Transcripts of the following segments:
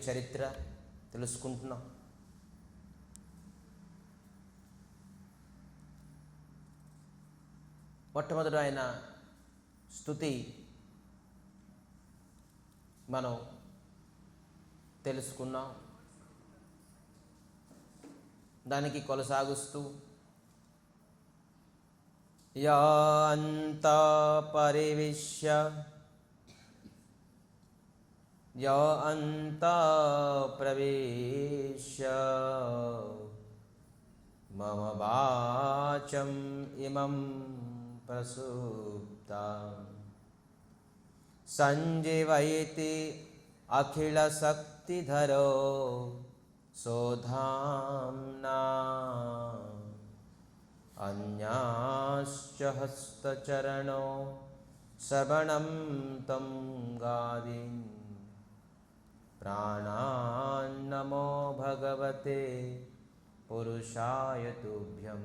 చరిత్ర తెలుసుకుంటున్నాం. మొట్టమొదటి ఆయన స్తుతి మనం తెలుసుకున్నాం. దానికి కొనసాగుస్తూ యా అంతా పరివిశ్య యా అంతా ప్రవేశ్య మమ వాచం ఇమం ప్రసుప్తాం సంజీవయతి అఖిల శక్తిధరో సోధామ్నా అన్యాశ్చ హస్తచరణో శ్రవణం తం గాదిం ప్రాణాన్నమో భగవతే పురుషాయ తుభ్యం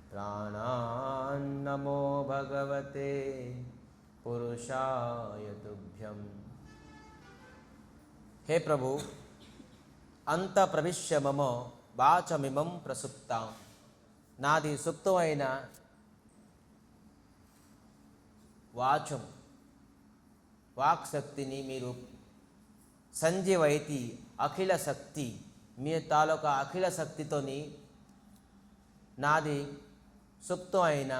ప్రాణాన్నమో భగవతే పురుషాయ తుభ్యం. హే ప్రభు, అంత ప్రవిశ్య మమ వాచమిమం ప్రసుప్తాం, నాది సుప్తమైన వాచం వాక్శక్తిని మీరు సంజీవైతి అఖిల శక్తి, మీ తాలూకా అఖిల శక్తితోని నాది సుప్తమైన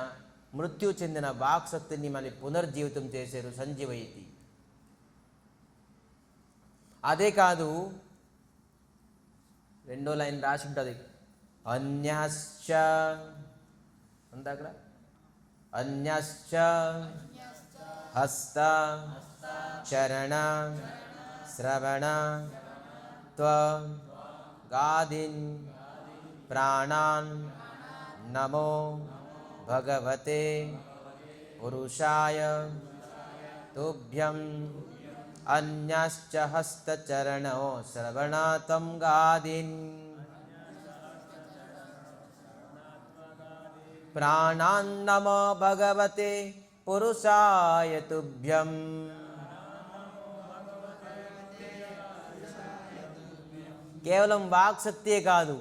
మృత్యు చెందిన వాక్శక్తిని మళ్ళీ పునర్జీవితం చేశారు. సంజీవైతి. అదే కాదు, రెండో లైన్ రాసి ఉంటుంది, అన్యాశ్చ అంతా అక్కడ, అన్యాశ్చ హస్త చరణ శ్రవణ త్వ గాదిన్ ప్రాణాన్ నమో భగవతే పురుషాయ తుభ్యం అన్యాశ్చ హస్తచరణో శ్రవణాతం గాదిన్ ప్రాణాన్ నమో భగవతే పురుషాయ తుభ్యం. కేవలం వాక్శక్తియే కాదు,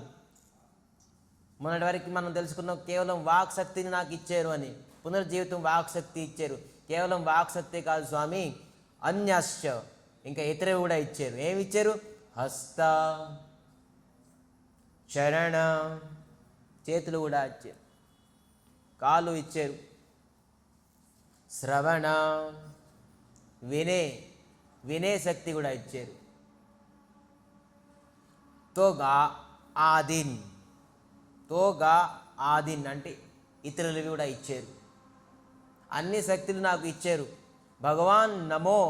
మొన్నటి వరకు మనం తెలుసుకున్నాం కేవలం వాక్శక్తిని నాకు ఇచ్చారు అని, పునర్జీవితం వాక్శక్తి ఇచ్చారు. కేవలం వాక్శక్తి కాదు స్వామి, అన్యాశ్చ ఇంకా ఇతరులు కూడా ఇచ్చారు. ఏమి ఇచ్చారు? హస్త చరణ, చేతులు కూడా ఇచ్చారు, కాళ్ళు ఇచ్చారు, శ్రవణ వినే శక్తి కూడా ఇచ్చారు, తోగా ఆదిన్ అంటే ఇతరులు కూడా ఇచ్చారు. అన్ని శక్తులు నాకు ఇచ్చారు. భగవాన్ నమో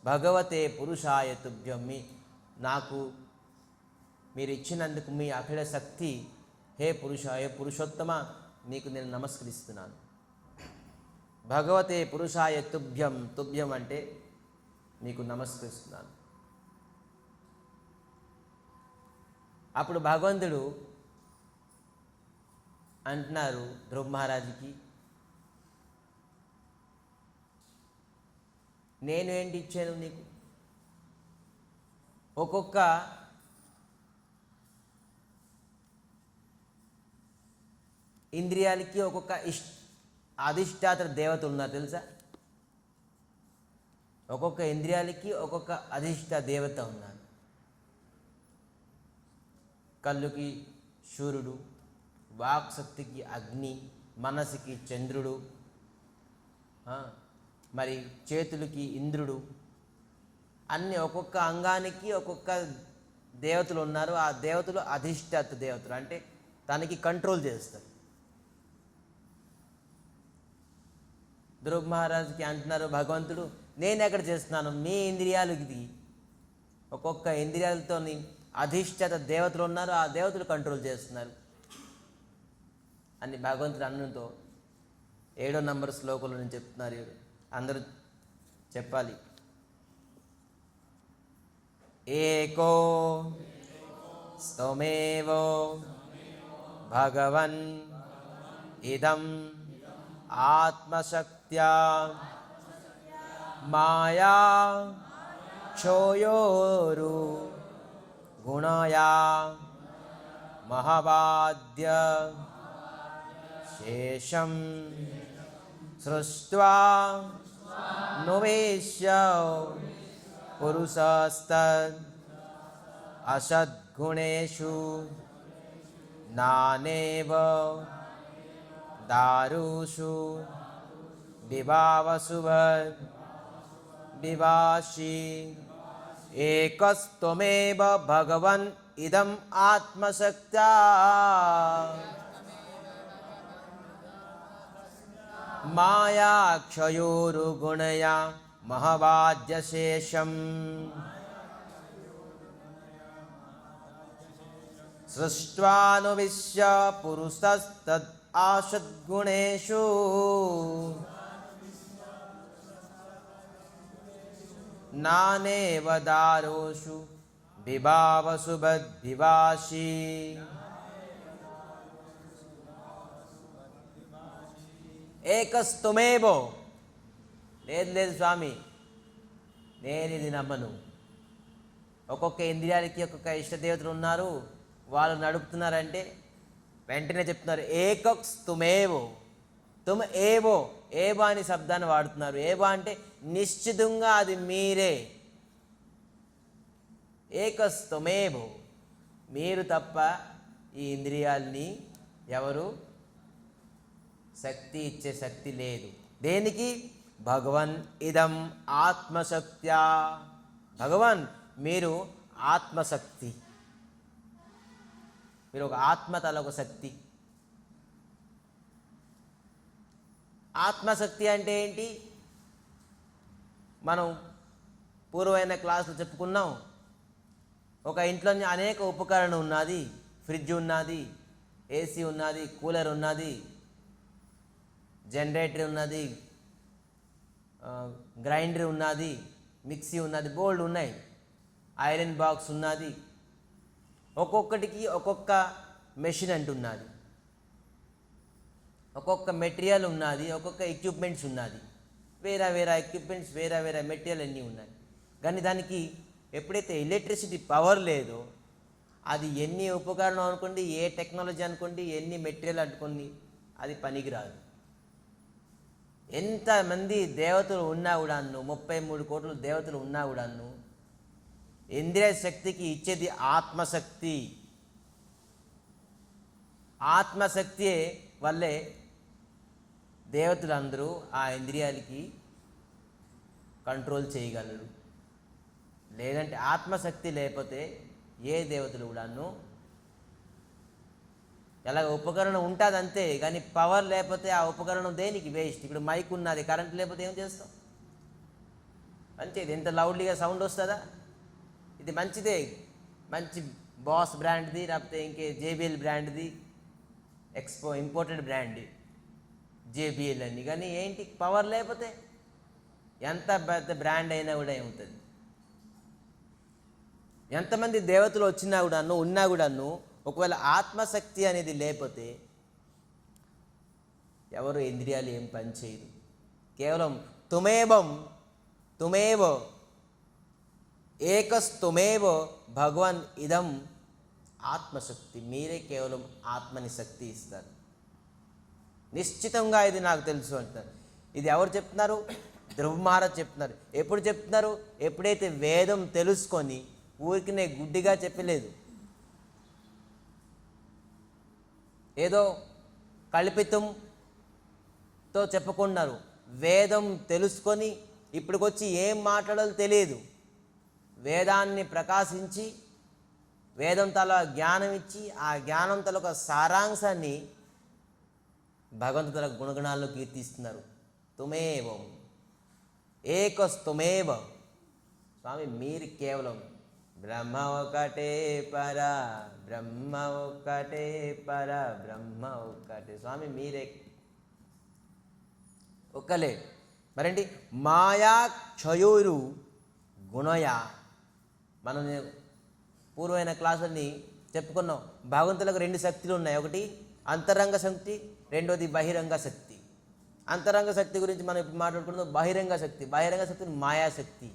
భగవతే పురుషాయ తుభ్యం, నాకు మీరు ఇచ్చినందుకు మీ అఖిల శక్తి, హే పురుషోత్తమ నీకు నేను నమస్కరిస్తున్నాను. భగవతే పురుషాయ తుభ్యం, తుభ్యం అంటే నీకు నమస్కరిస్తున్నాను. అప్పుడు భగవంతుడు అంటున్నారు ధ్రువ మహారాజుకి, నేను ఏంటి ఇచ్చాను నీకు? ఒక్కొక్క ఇంద్రియాలకి ఒక్కొక్క అధిష్టాత్ర దేవతలు ఉన్నారు తెలుసా? ఒక్కొక్క ఇంద్రియాలకి ఒక్కొక్క అధిష్ట దేవత ఉన్నారు. కళ్ళుకి సూర్యుడు, వాక్శక్తికి అగ్ని, మనసుకి చంద్రుడు, మరి చేతులకి ఇంద్రుడు, అన్ని ఒక్కొక్క అంగానికి ఒక్కొక్క దేవతలు ఉన్నారు. ఆ దేవతలు అధిష్టాత దేవతలు, అంటే తనకి కంట్రోల్ చేస్తారు. ధ్రువ మహారాజుకి అంటున్నారు భగవంతుడు, నేను ఎక్కడ చేస్తున్నాను? మీ ఇంద్రియాలకి ఒక్కొక్క ఇంద్రియాలతో అధిష్టాత దేవతలు ఉన్నారు, ఆ దేవతలు కంట్రోల్ చేస్తున్నారు అని భగవంతుడు అన్నంతో 7వ నంబర్ శ్లోకంలో నేను చెప్తున్నారు. అందరూ చెప్పాలి. ఏకో స్తమేవో భగవన్ ఇదం ఆత్మశక్త్యా మాయా క్షయోరు గుణయా మహవాద్య శేషం సృష్ట్వా నువేశ్య పురుషస్తద్ అసద్గుణేషు నానేవ దారుషు విభావసుభద్ విభాషి ఏకస్త్వమేవ భగవన్ ఇదం ఆత్మశక్త్యా మాయాక్షయోరుగుణయా మహవాద్యశేషం సృష్ట్వానువిశ్య పురుషస్తద్ ఆసద్గుణేషు నానేవ దారోషు విభావసుభద్విభాషి ఏకస్తుమేవో లేదు లేదు స్వామి, నేను ఇది నమ్మను. ఒక్కొక్క ఇంద్రియాలకి ఒక్కొక్క ఇష్టదేవతలు ఉన్నారు, వాళ్ళు నడుపుతున్నారంటే వెంటనే చెప్తున్నారు ఏకస్తుమేవో. తుమ్ ఏవో, ఏవో అని శబ్దాన్ని వాడుతున్నారు. ఏవో అంటే నిశ్చితంగా అది మీరే. ఏకస్తుమేవో, మీరు తప్ప ఈ ఇంద్రియాల్ని ఎవరు శక్తి ఇచ్చే శక్తి లేదు. దేనికి? భగవన్ ఇదం ఆత్మశక్త్యా. భగవాన్ మీరు ఆత్మశక్తి, మీరు ఒక ఆత్మ తల ఒక శక్తి. ఆత్మశక్తి అంటే ఏంటి? మనం పూర్వమైన క్లాసులు చెప్పుకున్నాం. ఒక ఇంట్లో అనేక ఉపకరణం ఉన్నది. ఫ్రిడ్జ్ ఉన్నది, ఏసీ ఉన్నది, కూలర్ ఉన్నది, జనరేటర్ ఉన్నది, గ్రైండర్ ఉన్నది, మిక్సీ ఉన్నది, బోల్డ్ ఉన్నాయి, ఐరన్ బాక్స్ ఉన్నది. ఒక్కొక్కటికి ఒక్కొక్క మెషిన్ అంటున్నది, ఒక్కొక్క మెటీరియల్ ఉన్నది, ఒక్కొక్క ఎక్విప్మెంట్స్ ఉన్నది. వేరే వేరే ఎక్విప్మెంట్స్, వేరే వేరే మెటీరియల్ అన్నీ ఉన్నాయి. కానీ దానికి ఎప్పుడైతే ఎలక్ట్రిసిటీ పవర్ లేదో, అది ఎన్ని ఉపకరణం అనుకోండి, ఏ టెక్నాలజీ అనుకోండి, ఎన్ని మెటీరియల్ అనుకోండి, అది పనికిరాదు. ఎంతమంది దేవతలు ఉన్నా కూడాను, 33 కోట్ల దేవతలు ఉన్నా కూడాను, ఇంద్రియ శక్తికి ఇచ్చేది ఆత్మశక్తి. ఆత్మశక్తి వల్లే దేవతలందరూ ఆ ఇంద్రియాలకి కంట్రోల్ చేయగలరు. లేదంటే ఆత్మశక్తి లేకపోతే ఏ దేవతలు కూడాను, ఎలాగ ఉపకరణం ఉంటుంది అంతే, కానీ పవర్ లేకపోతే ఆ ఉపకరణం దేనికి? వేస్ట్. ఇప్పుడు మైక్ ఉన్నది, కరెంట్ లేకపోతే ఏం చేస్తాం? మంచిది, ఎంత లౌడ్లీగా సౌండ్ వస్తుందా? ఇది మంచిదే, మంచి బాస్ బ్రాండ్ది, లేకపోతే ఇంకే జేబిఎల్ బ్రాండ్ది, ఇంపోర్టెడ్ బ్రాండ్ జేబిఎల్ అని. కానీ ఏంటి? పవర్ లేకపోతే ఎంత పెద్ద బ్రాండ్ అయినా కూడా ఏమవుతుంది? ఎంతమంది దేవతలు వచ్చినా కూడాను, ఉన్నా కూడాను, ఒకవేళ ఆత్మశక్తి అనేది లేకపోతే ఎవరు ఇంద్రియాలు ఏం పని చేయదు. కేవలం తుమేవ ఏకస్తుమేవ భగవాన్ ఇదం ఆత్మశక్తి. మీరే కేవలం ఆత్మని శక్తి ఇస్తారు. నిశ్చితంగా ఇది నాకు తెలుసు అంటారు. ఇది ఎవరు చెప్తున్నారు? ధ్రువ మహారాజ్ చెప్తున్నారు. ఎప్పుడు చెప్తున్నారు? ఎప్పుడైతే వేదం తెలుసుకొని ఊరికినే గుడ్డిగా చెప్పలేదు, ఏదో కల్పితంతో చెప్పుకున్నారు. వేదం తెలుసుకొని ఇప్పటికొచ్చి ఏం మాట్లాడాలో తెలియదు. వేదాన్ని ప్రకాశించి వేదం తల జ్ఞానం ఇచ్చి ఆ జ్ఞానం తల ఒక సారాంశాన్ని భగవంతుల గుణగణాల్లో కీర్తిస్తున్నారు. తుమేవం ఏకస్తుమేవ. స్వామి మీరు కేవలం బ్రహ్మ ఒకటే పర, బ్రహ్మ ఒకటే పర, బ్రహ్మ ఒకటే. స్వామి మీరే ఒక్కలే. మరేంటి? మాయా క్షయోరు గుణయా. మనం పూర్వమైన క్లాసులని చెప్పుకున్నాం. భగవంతులకు 2 శక్తులు ఉన్నాయి. ఒకటి అంతరంగ శక్తి, రెండోది బహిరంగ శక్తి. అంతరంగ శక్తి గురించి మనం ఇప్పుడు మాట్లాడుకుంటున్నాం. బహిరంగ శక్తి, బహిరంగ శక్తిని మాయాశక్తి.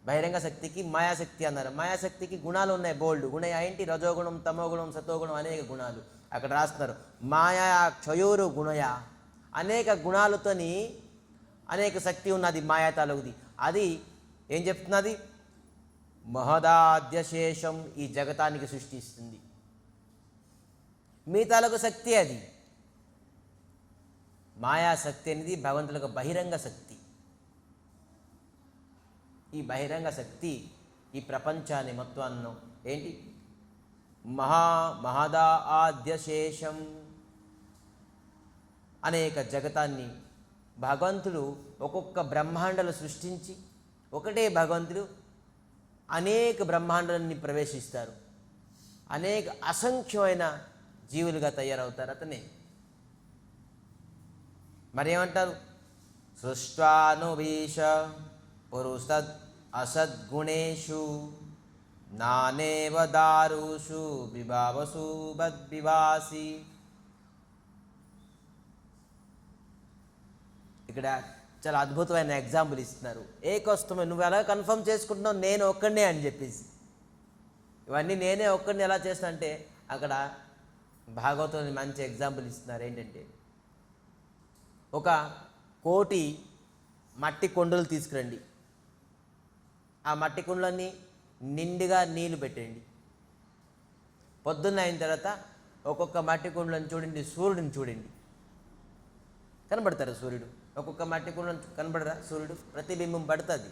బహిరంగ శక్తికి మాయాశక్తి అన్నారు. మాయాశక్తికి గుణాలు ఉన్నాయి, బోల్డ్ గుణ ఏంటి? రజోగుణం, తమోగుణం, సతోగుణం, అనేక గుణాలు అక్కడ రాస్తున్నారు. మాయా క్షయోరు గుణయ, అనేక గుణాలతోని అనేక శక్తి ఉన్నది మాయా తాలూకుది. అది ఏం చెప్తున్నది? మహదాద్యశేషం, ఈ జగతానికి సృష్టిస్తుంది. మీ తాలూకు శక్తి అది. మాయాశక్తి అనేది భగవంతులకు బహిరంగ శక్తి. ఈ బహిరంగ శక్తి ఈ ప్రపంచాన్ని మొత్తం ఏంటి? మహదా ఆద్యశేషం, అనేక జగతాన్ని భగవంతుడు ఒక్కొక్క బ్రహ్మాండాలు సృష్టించి, ఒకటే భగవంతుడు అనేక బ్రహ్మాండాలని ప్రవేశిస్తారు, అనేక అసంఖ్యమైన జీవులుగా తయారవుతారు. అతనే మరేమంటారు? సృష్టానువీశ పురుషద్ అసద్గుణేషు నానేవ దారుషు విభావసు బద్వివాసి. ఇక్కడ చాలా అద్భుతమైన ఎగ్జాంపుల్ ఇస్తున్నారు. ఏకొస్తమే, నువ్వు ఎలా కన్ఫర్మ్ చేసుకుంటున్నావు నేను ఒక్కడినే అని చెప్పేసి. ఇవన్నీ నేనే ఒక్కడిని ఎలా చేస్తున్నా అంటే అక్కడ భాగవతంలో మంచి ఎగ్జాంపుల్ ఇస్తున్నారు. ఏంటంటే, ఒక 1,000,000 మట్టి కొండలు తీసుకురండి, ఆ మట్టి కుండలన్నీ నిండుగా నీళ్లు పెట్టండి. పొద్దున్న అయిన తర్వాత ఒక్కొక్క మట్టి కుండలను చూడండి, సూర్యుడిని చూడండి, కనబడతారు సూర్యుడు. ఒక్కొక్క మట్టి కుండలను కనబడరా సూర్యుడు? ప్రతిబింబం పడుతుంది.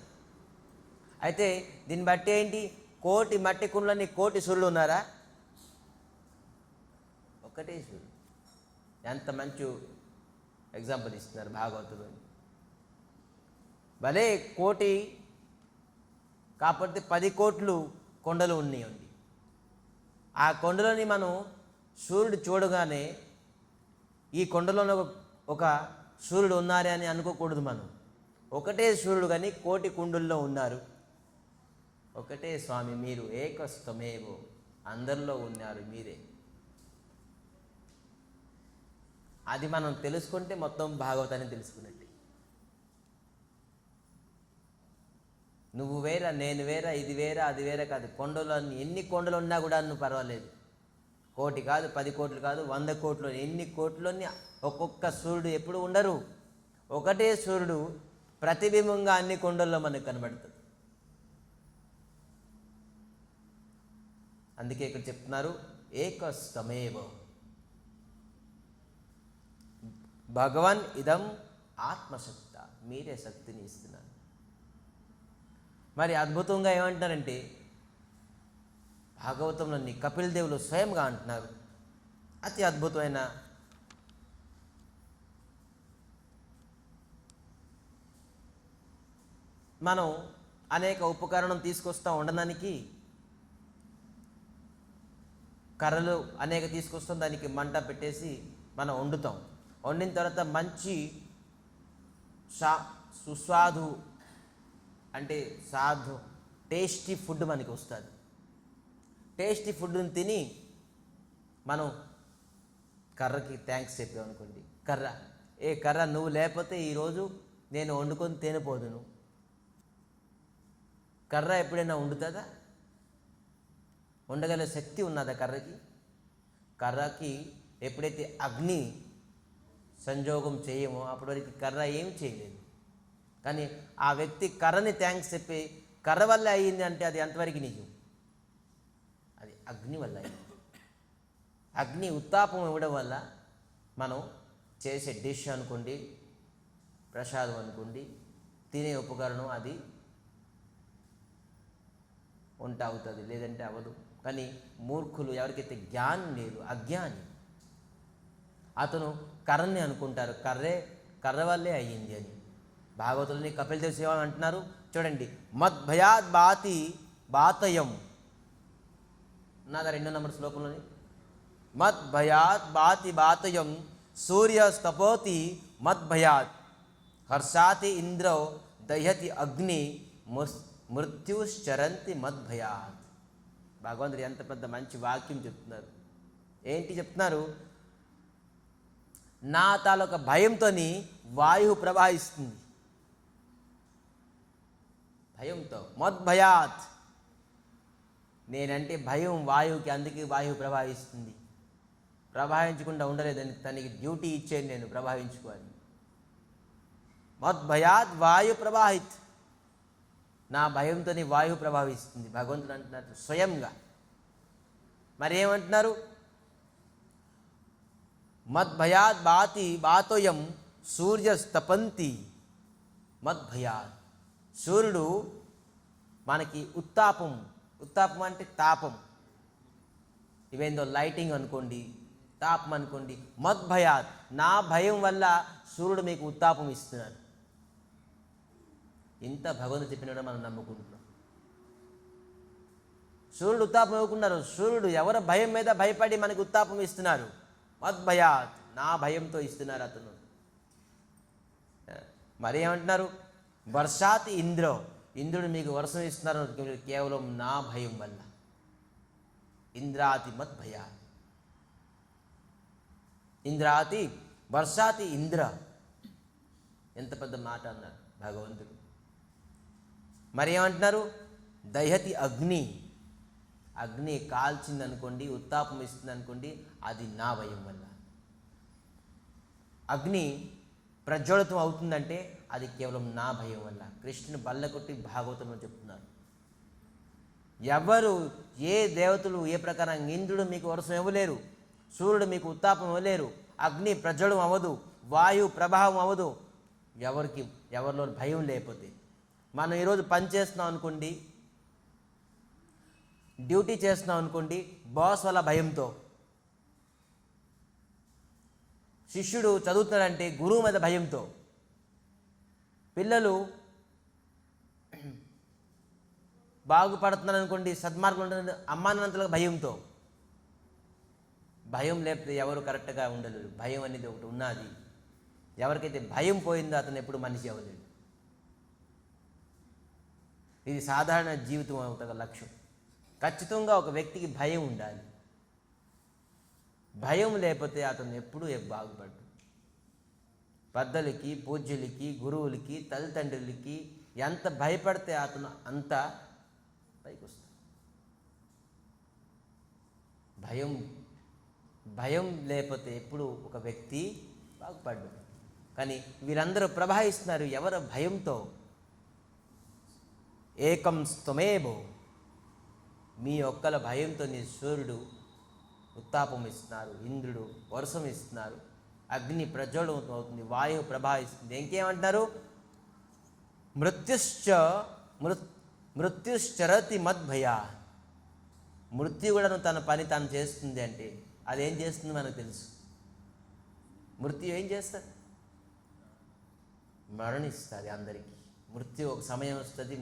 అయితే దీన్ని బట్టి ఏంటి? 1,000,000 మట్టి కుండలని 1,000,000 సూర్యుడు ఉన్నారా? ఒక్కటే సూర్యుడు. ఎంత మంచి ఎగ్జాంపుల్ ఇస్తున్నారు భాగవతులు. భలే 1,000,000 కాకపోతే 10 కోట్లు కొండలు ఉన్నాయండి. ఆ కొండలోని మనం సూర్యుడు చూడగానే ఈ కొండలోనే ఒక సూర్యుడు ఉన్నారే అని అనుకోకూడదు. మనం ఒకటే సూర్యుడు కానీ 1,000,000 కుండుల్లో ఉన్నారు. ఒకటే స్వామి, మీరు ఏకస్తమేవో, అందరిలో ఉన్నారు మీరే. అది మనం తెలుసుకుంటే మొత్తం భాగవతాన్ని తెలుసుకున్నట్టే. నువ్వు వేరా, నేను వేరా, ఇది వేరా, అది వేరే కాదు. కొండలు ఎన్ని కొండలు ఉన్నా కూడా నువ్వు పర్వాలేదు. 1,000,000 కాదు, 10 కోట్లు కాదు, 100 కోట్లు, ఎన్ని కోట్లని ఒక్కొక్క సూర్యుడు ఎప్పుడు ఉండరు. ఒకటే సూర్యుడు ప్రతిబింబంగా అన్ని కొండల్లో మనకు కనబడుతుంది. అందుకే ఇక్కడ చెప్తున్నారు ఏకస్తమేవ భగవన్ ఇదం ఆత్మశక్త, మీరే శక్తిని ఇస్తున్నారు. మరి అద్భుతంగా ఏమంటారంటే భాగవతంలోని కపిల్ దేవులు స్వయంగా అంటున్నారు. అతి అద్భుతమైన మనం అనేక ఉపకరణం తీసుకొస్తాం వండడానికి. కర్రలు అనేక తీసుకొస్తాం, దానికి మంట పెట్టేసి మనం వండుతాం. వండిన తర్వాత మంచి సుస్వాదు అంటే టేస్టీ ఫుడ్ మనకి వస్తుంది. టేస్టీ ఫుడ్ని తిని మనం కర్రకి థ్యాంక్స్ చెప్పామనుకోండి, కర్ర నువ్వు లేకపోతే ఈరోజు నేను వండుకొని తినిపోదును. కర్ర ఎప్పుడైనా వండుతుందా? వండగల శక్తి ఉన్నదా కర్రకి? కర్రకి ఎప్పుడైతే అగ్ని సంజోగం చేయమో అప్పటి వరకు కర్ర ఏం చేయలేదు. కానీ ఆ వ్యక్తి కర్రని థ్యాంక్స్ చెప్పి కర్ర వల్ల అయ్యింది అంటే అది ఎంతవరకు నిజం? అది అగ్ని వల్ల అయింది. అగ్ని ఉత్తాపం ఇవ్వడం వల్ల మనం చేసే డిష్ అనుకోండి, ప్రసాదం అనుకోండి, తినే ఉపకరణం అది వంట అవుతుంది, లేదంటే అవ్వదు. కానీ మూర్ఖులు, ఎవరికైతే జ్ఞానం లేదు, అజ్ఞాని, అతను కర్రని అనుకుంటారు కర్ర వల్లే అయ్యింది అని. భాగవతులని కపిల్ దేవ్ సేవ అంటున్నారు చూడండి, మద్భయాత్ బాతయం నాదా 2వ నంబర్ శ్లోకంలోని, మద్భయాత్ బాతయం సూర్య స్తపోతి మద్భయాత్ హర్షాతి ఇంద్రో దహ్యతి అగ్ని మృత్యుశ్చరంతి మద్భయాత్. భగవంతుడు ఎంత పెద్ద మంచి వాక్యం చెప్తున్నారు. ఏంటి చెప్తున్నారు? నా తాలూకా భయంతో వాయువు ప్రవహిస్తుంది. భయంతో. మద్భయాత్, నేనంటే భయం వాయువుకి, అందుకే వాయువు ప్రభావిస్తుంది. ప్రభావించకుండా ఉండలేదని తనకి డ్యూటీ ఇచ్చాను నేను, ప్రభావించుకోవాలి. మద్భయాత్ వాయు ప్రభావిత్, నా భయంతోని వాయువు ప్రభావిస్తుంది. భగవంతుడు అంటున్నారు స్వయంగా. మరి ఏమంటున్నారు? మద్భయాత్ బాతోయం సూర్యస్తపంతి. మద్భయాత్, సూర్యుడు మనకి ఉత్తాపం అంటే తాపం, ఇవేందో లైటింగ్ అనుకోండి, తాపం అనుకోండి. మద్భయాత్, నా భయం వల్ల సూర్యుడు మీకు ఉత్తాపం ఇస్తున్నాడు. ఇంత భగవంతుడు చెప్పినాడో మనం నమ్ముకుంటున్నాం. సూర్యుడు ఉత్తాపం ఇవ్వకున్నారు. సూర్యుడు ఎవరి భయం మీద భయపడి మనకి ఉత్తాపం ఇస్తున్నారు? మద్భయాత్, నా భయంతో ఇస్తున్నారు అతను. మరి ఏమంటున్నారు? వర్షాతి ఇంద్రో, ఇంద్రుడు మీకు వర్షం ఇస్తున్నారు కేవలం నా భయం వల్ల. ఇంద్రాతి మద్భయాత్, ఇంద్రాతి వర్షాతి ఇంద్ర. ఎంత పెద్ద మాట అన్నారు భగవంతుడు. మరి ఏమంటున్నారు? దహతి అగ్ని, అగ్ని కాల్చింది అనుకోండి, ఉత్తాపం ఇస్తుంది అనుకోండి, అది నా భయం వల్ల. అగ్ని ప్రజ్వలితం అవుతుందంటే అది కేవలం నా భయం వల్ల. కృష్ణుని బల్లకొట్టి భాగవతంలో చెప్తున్నారు. ఎవరు, ఏ దేవతలు ఏ ప్రకారం, ఇంద్రుడు మీకు వర్షం ఇవ్వలేరు, సూర్యుడు మీకు ఉత్తాపం ఇవ్వలేరు, అగ్ని ప్రజ్వలం అవ్వదు, వాయువు ప్రభావం అవ్వదు, ఎవరిలో భయం లేకపోతే. మనం ఈరోజు పని చేస్తున్నాం అనుకోండి, డ్యూటీ చేస్తున్నాం అనుకోండి, బాస్ వల్ల భయంతో. శిష్యుడు చదువుతున్నాడంటే గురువు మీద భయంతో. పిల్లలు బాగుపడుతున్నారు అనుకోండి, సద్మార్గం అమ్మా నాన్నలకు భయంతో. భయం లేకపోతే ఎవరు కరెక్ట్గా ఉండలేరు. భయం అనేది ఒకటి ఉన్నది. ఎవరికైతే భయం పోయిందో అతను ఎప్పుడు మనిషి అవ్వలేడు. ఇది సాధారణ జీవితం ఒక లక్ష్యం. ఖచ్చితంగా ఒక వ్యక్తికి భయం ఉండాలి. భయం లేకపోతే అతను ఎప్పుడూ బాగుపడ్డు. పెద్దలకి, పూజ్యులకి, గురువులకి, తల్లిదండ్రులకి ఎంత భయపడితే అతను అంత పైకి వస్తాడు. భయం లేకపోతే ఎప్పుడు ఒక వ్యక్తి బాగుపడ్డు. కానీ వీరందరూ ప్రభావిస్తున్నారు ఎవరి భయంతో? ఏకం త్వమేవ, మీ ఒక్కల భయంతో నీ సూర్యుడు ఉత్తాపం ఇస్తున్నారు, ఇంద్రుడు వర్షం ఇస్తున్నారు, అగ్ని ప్రజ్వలం అవుతుంది, వాయువు ప్రభావిస్తుంది. ఇంకేమంటారు? మృత్యుశ్చరతి మద్భయ, మృత్యు కూడా తన పని తాను చేస్తుంది. అంటే అదేం చేస్తుంది మనకు తెలుసు. మృత్యు ఏం చేస్తుంది? మరణిస్తుంది అందరికీ. మృత్యు ఒక సమయం వస్తుంది.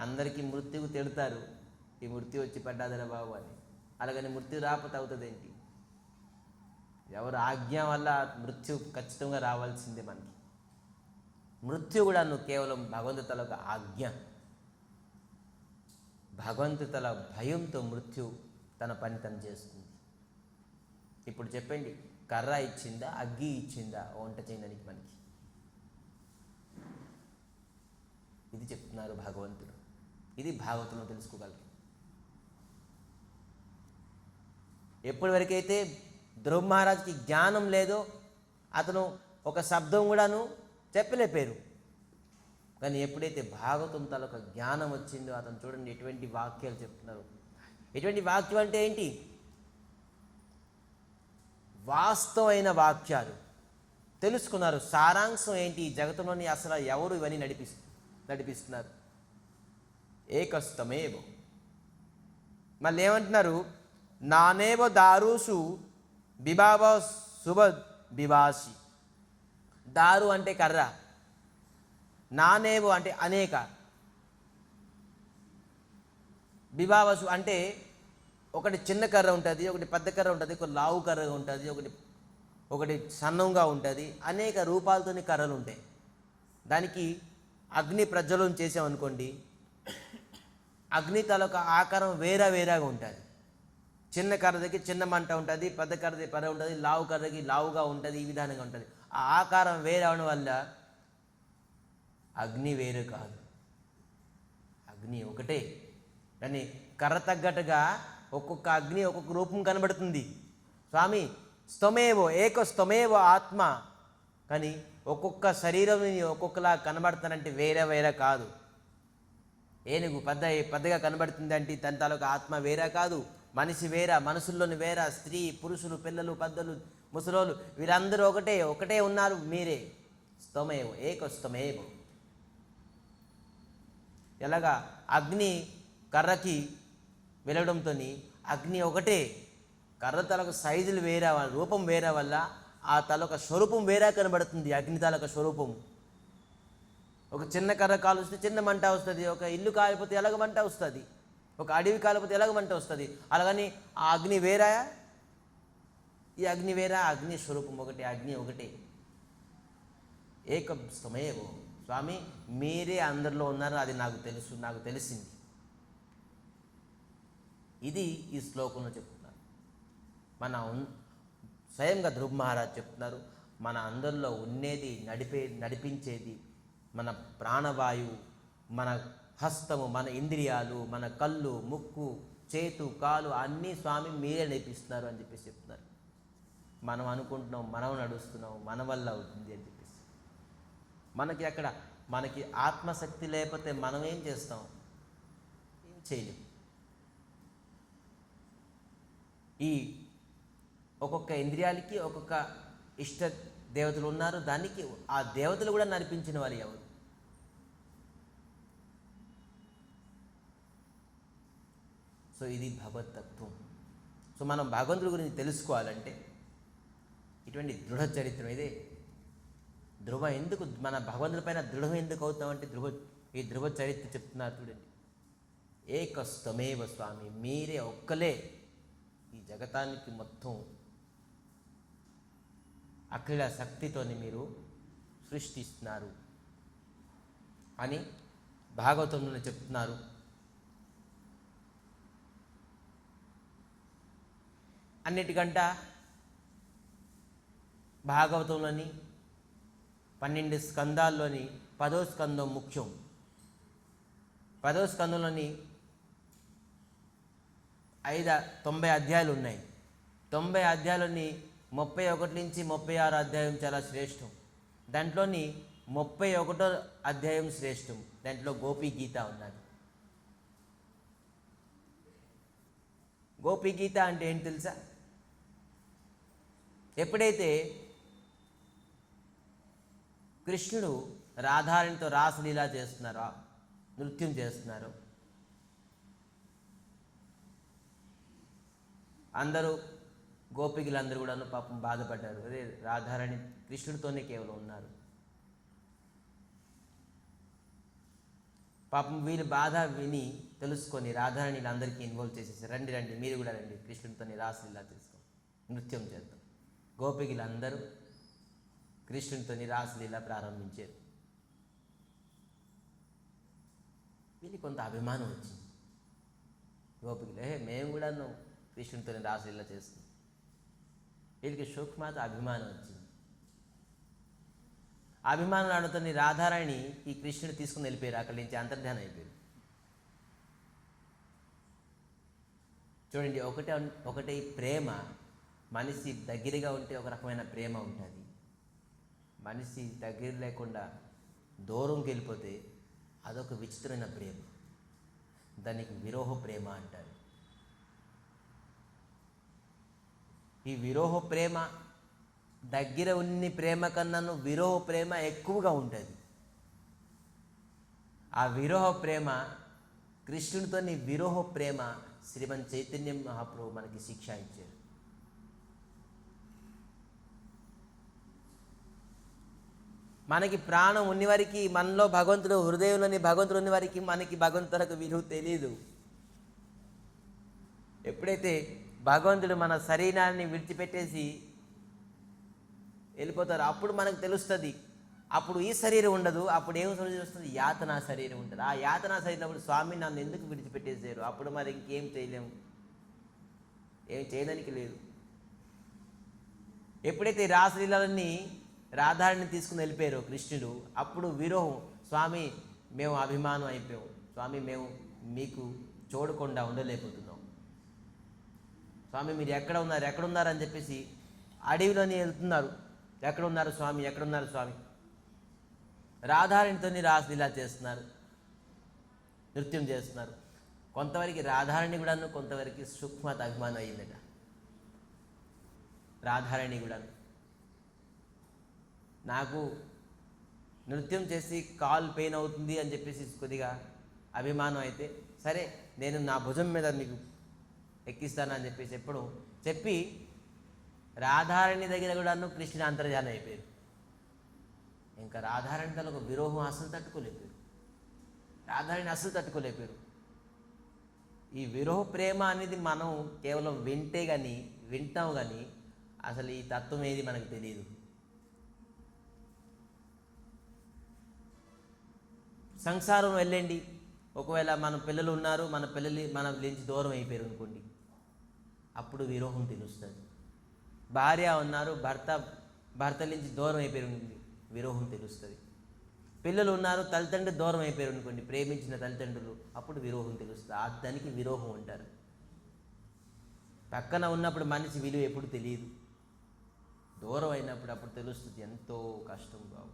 అందరికీ మృత్యువు తిడతారు, ఈ మృత్యు వచ్చి పడ్డాదరా బాబు అని. అలాగని మృత్యు రాకపోతే అవుతుంది ఏంటి? ఎవరు ఆజ్ఞ వల్ల మృత్యు ఖచ్చితంగా రావాల్సిందే మనకి. మృత్యు కూడా కేవలం భగవంతుల ఒక ఆజ్ఞ. భగవంతుల భయంతో మృత్యు తన పని తను చేస్తుంది. ఇప్పుడు చెప్పండి, కర్ర ఇచ్చిందా, అగ్గి ఇచ్చిందా వంట చేయడానికి మనకి? ఇది చెప్తున్నారు భగవంతుడు. ఇది భాగవతంలో తెలుసుకోగలరు. ఎప్పటి వరకైతే ధ్రువ మహారాజ్కి జ్ఞానం లేదో అతను ఒక శబ్దం కూడాను చెప్పలేపారు. కానీ ఎప్పుడైతే భాగవతం తలొక జ్ఞానం వచ్చిందో అతను చూడండి ఎటువంటి వాక్యాలు చెప్తున్నారు. ఎటువంటి వాక్యం అంటే ఏంటి? వాస్తవమైన వాక్యాలు తెలుసుకున్నారు. సారాంశం ఏంటి? జగత్తులోని అసలు ఎవరు ఇవన్నీ నడిపిస్తున్నారు? ఏకస్తమేవ. మళ్ళీ ఏమంటున్నారు? నానేవ దారుసు బిబావ శుభ బిబాసి. దారు అంటే కర్ర, నానేవో అంటే అనేక, బిబావసు అంటే ఒకటి చిన్న కర్ర ఉంటుంది, ఒకటి పెద్ద కర్ర ఉంటుంది, ఒక లావు కర్ర ఉంటుంది, ఒకటి సన్నంగా ఉంటుంది. అనేక రూపాలతోని కర్రలు ఉంటాయి. దానికి అగ్ని ప్రజ్వలం చేసామనుకోండి, అగ్ని తాలూకా ఆకారం వేరేగా ఉంటుంది. చిన్న కర్రకి చిన్న మంట ఉంటుంది, పెద్ద కర్రది పెద్ద ఉంటుంది, లావు కర్రకి లావుగా ఉంటుంది, ఈ విధానంగా ఉంటుంది. ఆ ఆకారం వేరే అవడం వల్ల అగ్ని వేరు కాదు. అగ్ని ఒకటే, కానీ కర్ర తగ్గట్టుగా ఒక్కొక్క అగ్ని ఒక్కొక్క రూపం కనబడుతుంది. స్వామి స్తమేవో ఏక స్తమేవో ఆత్మ, కానీ ఒక్కొక్క శరీరం ఒక్కొక్కలా కనబడతానంటే వేరే వేరే కాదు. ఏనుగు పెద్దగా కనబడుతుంది అంటే తన తాలూకా ఆత్మ వేరే కాదు, మనిషి వేరా, మనసుల్లోని వేరా, స్త్రీ పురుషులు పిల్లలు పెద్దలు ముసలోళ్ళు వీరందరూ ఒకటే ఉన్నారు మీరే. స్తమేవో ఏక స్తమేవో. ఎలాగా అగ్ని కర్రకి వెలవడంతో అగ్ని ఒకటే, కర్ర తలక సైజులు వేరే, రూపం వేరే వల్ల ఆ తలొక స్వరూపం వేరే కనబడుతుంది. అగ్ని తలక స్వరూపం. ఒక చిన్న కర్ర కాలుస్తే చిన్న మంట వస్తుంది, ఒక ఇల్లు కాలిపోతే ఎలాగ మంట వస్తుంది, ఒక అడవి కాలిపోతే ఎలాగ మంట వస్తుంది. అలాగని ఆ అగ్ని వేరా, ఈ అగ్ని వేరా, అగ్ని స్వరూపం ఒకటే, అగ్ని ఒకటే. ఏక స్తమేవో. స్వామి మీరే అందరిలో ఉన్నారు, అది నాకు తెలుసు, నాకు తెలిసింది. ఇది ఈ శ్లోకంలో చెప్తున్నారు. మన స్వయంగా ధ్రువ మహారాజ్ చెప్తున్నారు, మన అందరిలో ఉండేది నడిపించేది మన ప్రాణవాయువు, మన హస్తము, మన ఇంద్రియాలు, మన కళ్ళు, ముక్కు, చేతు, కాలు అన్నీ స్వామి మీరే నడిపిస్తున్నారు అని చెప్పేసి చెప్తున్నారు. మనం అనుకుంటున్నాం, మనం నడుస్తున్నాం, మన వల్ల అవుతుంది అని చెప్పేసి. మనకి ఆత్మశక్తి లేకపోతే మనం ఏం చేస్తాం? ఏం చేయలేం. ఈ ఒక్కొక్క ఇంద్రియాలకి ఒక్కొక్క ఇష్ట దేవతలు ఉన్నారు, దానికి ఆ దేవతలు కూడా నడిపించిన వారు ఎవరు? సో ఇది భగవతత్వం. సో మనం భగవంతుడి గురించి తెలుసుకోవాలంటే ఇటువంటి దృఢ చరిత్రం ఇదే. ఎందుకు మన భగవంతుడి పైన దృఢం ఎందుకు అవుతామంటే ఈ ధ్రువ చరిత్ర చెప్తున్నారు చూడండి. ఏకస్తమేవ స్వామి, మీరే ఒక్కలే ఈ జగతానికి మొత్తం అఖిల శక్తితోని మీరు సృష్టిస్తున్నారు అని భాగవతంలో చెప్తున్నారు. అన్నిటికంట భాగవతంలోని 12 స్కందాల్లోని 10వ స్కందం ముఖ్యం. 10వ స్కందంలోని 90 అధ్యాయాలు ఉన్నాయి. 90 అధ్యాయాలని 31 నుంచి 36 అధ్యాయం చాలా శ్రేష్టం. దాంట్లోని 31వ అధ్యాయం శ్రేష్టం. దాంట్లో గోపీ గీత ఉన్నది. గోపీ గీత అంటే ఏంటి తెలుసా? ఎప్పుడైతే కృష్ణుడు రాధారాణితో రాసలీలా చేస్తున్నారో, నృత్యం చేస్తున్నారో, అందరూ గోపికలందరూ కూడా పాపం బాధపడ్డారు. అదే రాధారాణి కృష్ణుడితోనే కేవలం ఉన్నారు. పాపం వీళ్ళు బాధ విని తెలుసుకొని రాధారాణిని అందరికీ ఇన్వాల్వ్ చేసేసి రండి మీరు కూడా రండి, కృష్ణుడితోని రాసలీలా చేసుకో, నృత్యం చేద్దాం. గోపికలందరూ కృష్ణుడితోని రాసలీలా ప్రారంభించారు. వీళ్ళకి కొంత అభిమానం వచ్చింది. గోపికలు మేము కూడా కృష్ణుడితోని రాసలీలా చేస్తున్నాం. వీళ్ళకి సూక్ష్మత అభిమానం వచ్చింది. అభిమానం ఆడుతున్న రాధారాణి ఈ కృష్ణుడు తీసుకుని వెళ్ళిపోయారు, అక్కడి నుంచి అంతర్ధానం అయిపోయారు. చూడండి, ఒకటే ప్రేమ. మనిషి దగ్గరగా ఉంటే ఒక రకమైన ప్రేమ ఉంటుంది. మనిషి దగ్గర లేకుండా దూరంకి వెళ్ళిపోతే అదొక విచిత్రమైన ప్రేమ. దానికి విరోహ ప్రేమ అంటారు. ఈ విరోహ ప్రేమ దగ్గర ఉన్ని ప్రేమ కన్నాను విరోహ ప్రేమ ఎక్కువగా ఉంటుంది. ఆ విరోహ ప్రేమ, కృష్ణుడితోని విరోహ ప్రేమ శ్రీమన్ చైతన్య మహాప్రభు మనకి శిక్ష ఇచ్చారు. మనకి ప్రాణం ఉన్నవారికి, మనలో భగవంతుడు, హృదయంలోని భగవంతుడు ఉన్నవారికి మనకి భగవంతులకు విలువ తెలీదు. ఎప్పుడైతే భగవంతుడు మన శరీరాన్ని విడిచిపెట్టేసి వెళ్ళిపోతారు అప్పుడు మనకు తెలుస్తుంది. అప్పుడు ఈ శరీరం ఉండదు, అప్పుడు ఏం శరీరం వస్తుంది? యాతనా శరీరం ఉంటుంది. ఆ యాతనా శరీరం అప్పుడు స్వామి నన్ను ఎందుకు విడిచిపెట్టేసారు? అప్పుడు మరి ఇంకేం చేయలేము, ఏం చేయడానికి లేదు. ఎప్పుడైతే రాసలీలన్నీ రాధారాణిని తీసుకుని వెళ్ళిపోయారో కృష్ణుడు, అప్పుడు విరోహం, స్వామి మేము అభిమానం అయిపోయాం, స్వామి మేము మీకు చూడకుండా ఉండలేకపోతున్నాం, స్వామి మీరు ఎక్కడున్నారు అని చెప్పేసి అడవిలోని వెళ్తున్నారు. ఎక్కడున్నారు స్వామి? రాధారాణితో రాసలీలా చేస్తున్నారు, నృత్యం చేస్తున్నారు. కొంతవరకు రాధారాణి కూడాను కొంతవరకు సూక్ష్మత అభిమానం అయ్యిందట. రాధారాణి కూడాను నాకు నృత్యం చేసి కాల్ పెయిన్ అవుతుంది అని చెప్పేసి కొద్దిగా అభిమానం అయితే, సరే నేను నా భుజం మీద మీకు ఎక్కిస్తానని చెప్పేసి ఎప్పుడు చెప్పి రాధారాణి దగ్గర కూడాను కృష్ణ అంతర్జానం అయిపోయారు. ఇంకా రాధారాణి తలకు విరోహం అసలు తట్టుకోలేపారు. ఈ విరోహ ప్రేమ అనేది మనం కేవలం వింటాం కానీ అసలు ఈ తత్వం ఏది మనకు తెలియదు. సంసారం వెళ్ళండి, ఒకవేళ మన పిల్లలు ఉన్నారు, మన నుంచి దూరం అయిపోయారు అనుకోండి, అప్పుడు విరోహం తెలుస్తుంది. భార్య ఉన్నారు, భర్త నుంచి దూరం అయిపోయారు, విరోహం తెలుస్తుంది. పిల్లలు ఉన్నారు, తల్లిదండ్రులు దూరం అయిపోయారు అనుకోండి, ప్రేమించిన తల్లిదండ్రులు, అప్పుడు విరోహం తెలుస్తుంది. దానికి విరోహం అంటారు. పక్కన ఉన్నప్పుడు మనిషి విలువ ఎప్పుడు తెలియదు, దూరం అయినప్పుడు అప్పుడు తెలుస్తుంది ఎంతో కష్టం బాబు.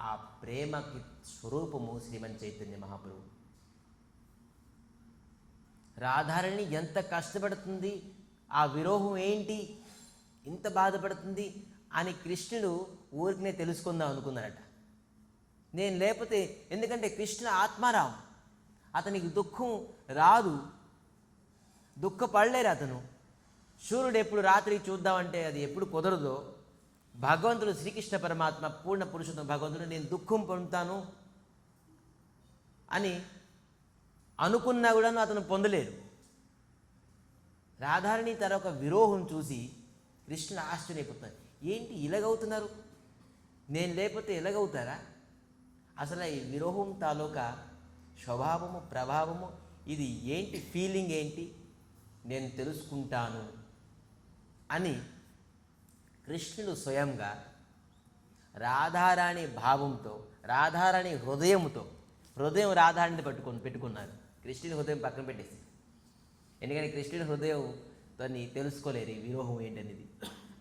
ఆ ప్రేమకి స్వరూపము శ్రీమన్ చైతన్య మహాప్రభు. రాధారాణి ఎంత కష్టపడుతుంది, ఆ విరోహం ఏంటి, ఇంత బాధపడుతుంది అని కృష్ణుడు ఊరికనే తెలుసుకుందాం అనుకున్నారట. నేను లేకపోతే, ఎందుకంటే కృష్ణ ఆత్మారాం, అతనికి దుఃఖం రాదు, దుఃఖపడలేరు అతను. సూర్యుడు ఎప్పుడు రాత్రి చూద్దామంటే అది ఎప్పుడు కుదరదో, భగవంతుడు శ్రీకృష్ణ పరమాత్మ పూర్ణ పురుషోత్తమ భగవంతుడు నేను దుఃఖం పొందుతాను అని అనుకున్నా కూడా అతను పొందలేరు. రాధారాణి తన ఒక విరోహం చూసి కృష్ణుడు ఆశ్చర్యపోతున్నారు. ఏంటి ఇలాగవుతున్నారు, నేను లేకపోతే ఎలాగవుతారా? అసలు ఈ విరోహం తాలూకా స్వభావము, ప్రభావము, ఇది ఏంటి, ఫీలింగ్ ఏంటి, నేను తెలుసుకుంటాను అని కృష్ణుడు స్వయంగా రాధారాణి భావంతో, రాధారాణి హృదయం రాధారాణిని పెట్టుకున్నారు. కృష్ణుని హృదయం పక్కన పెట్టేసి, ఎందుకంటే కృష్ణుని హృదయంతో తెలుసుకోలేరు ఈ విరోహం ఏంటనేది.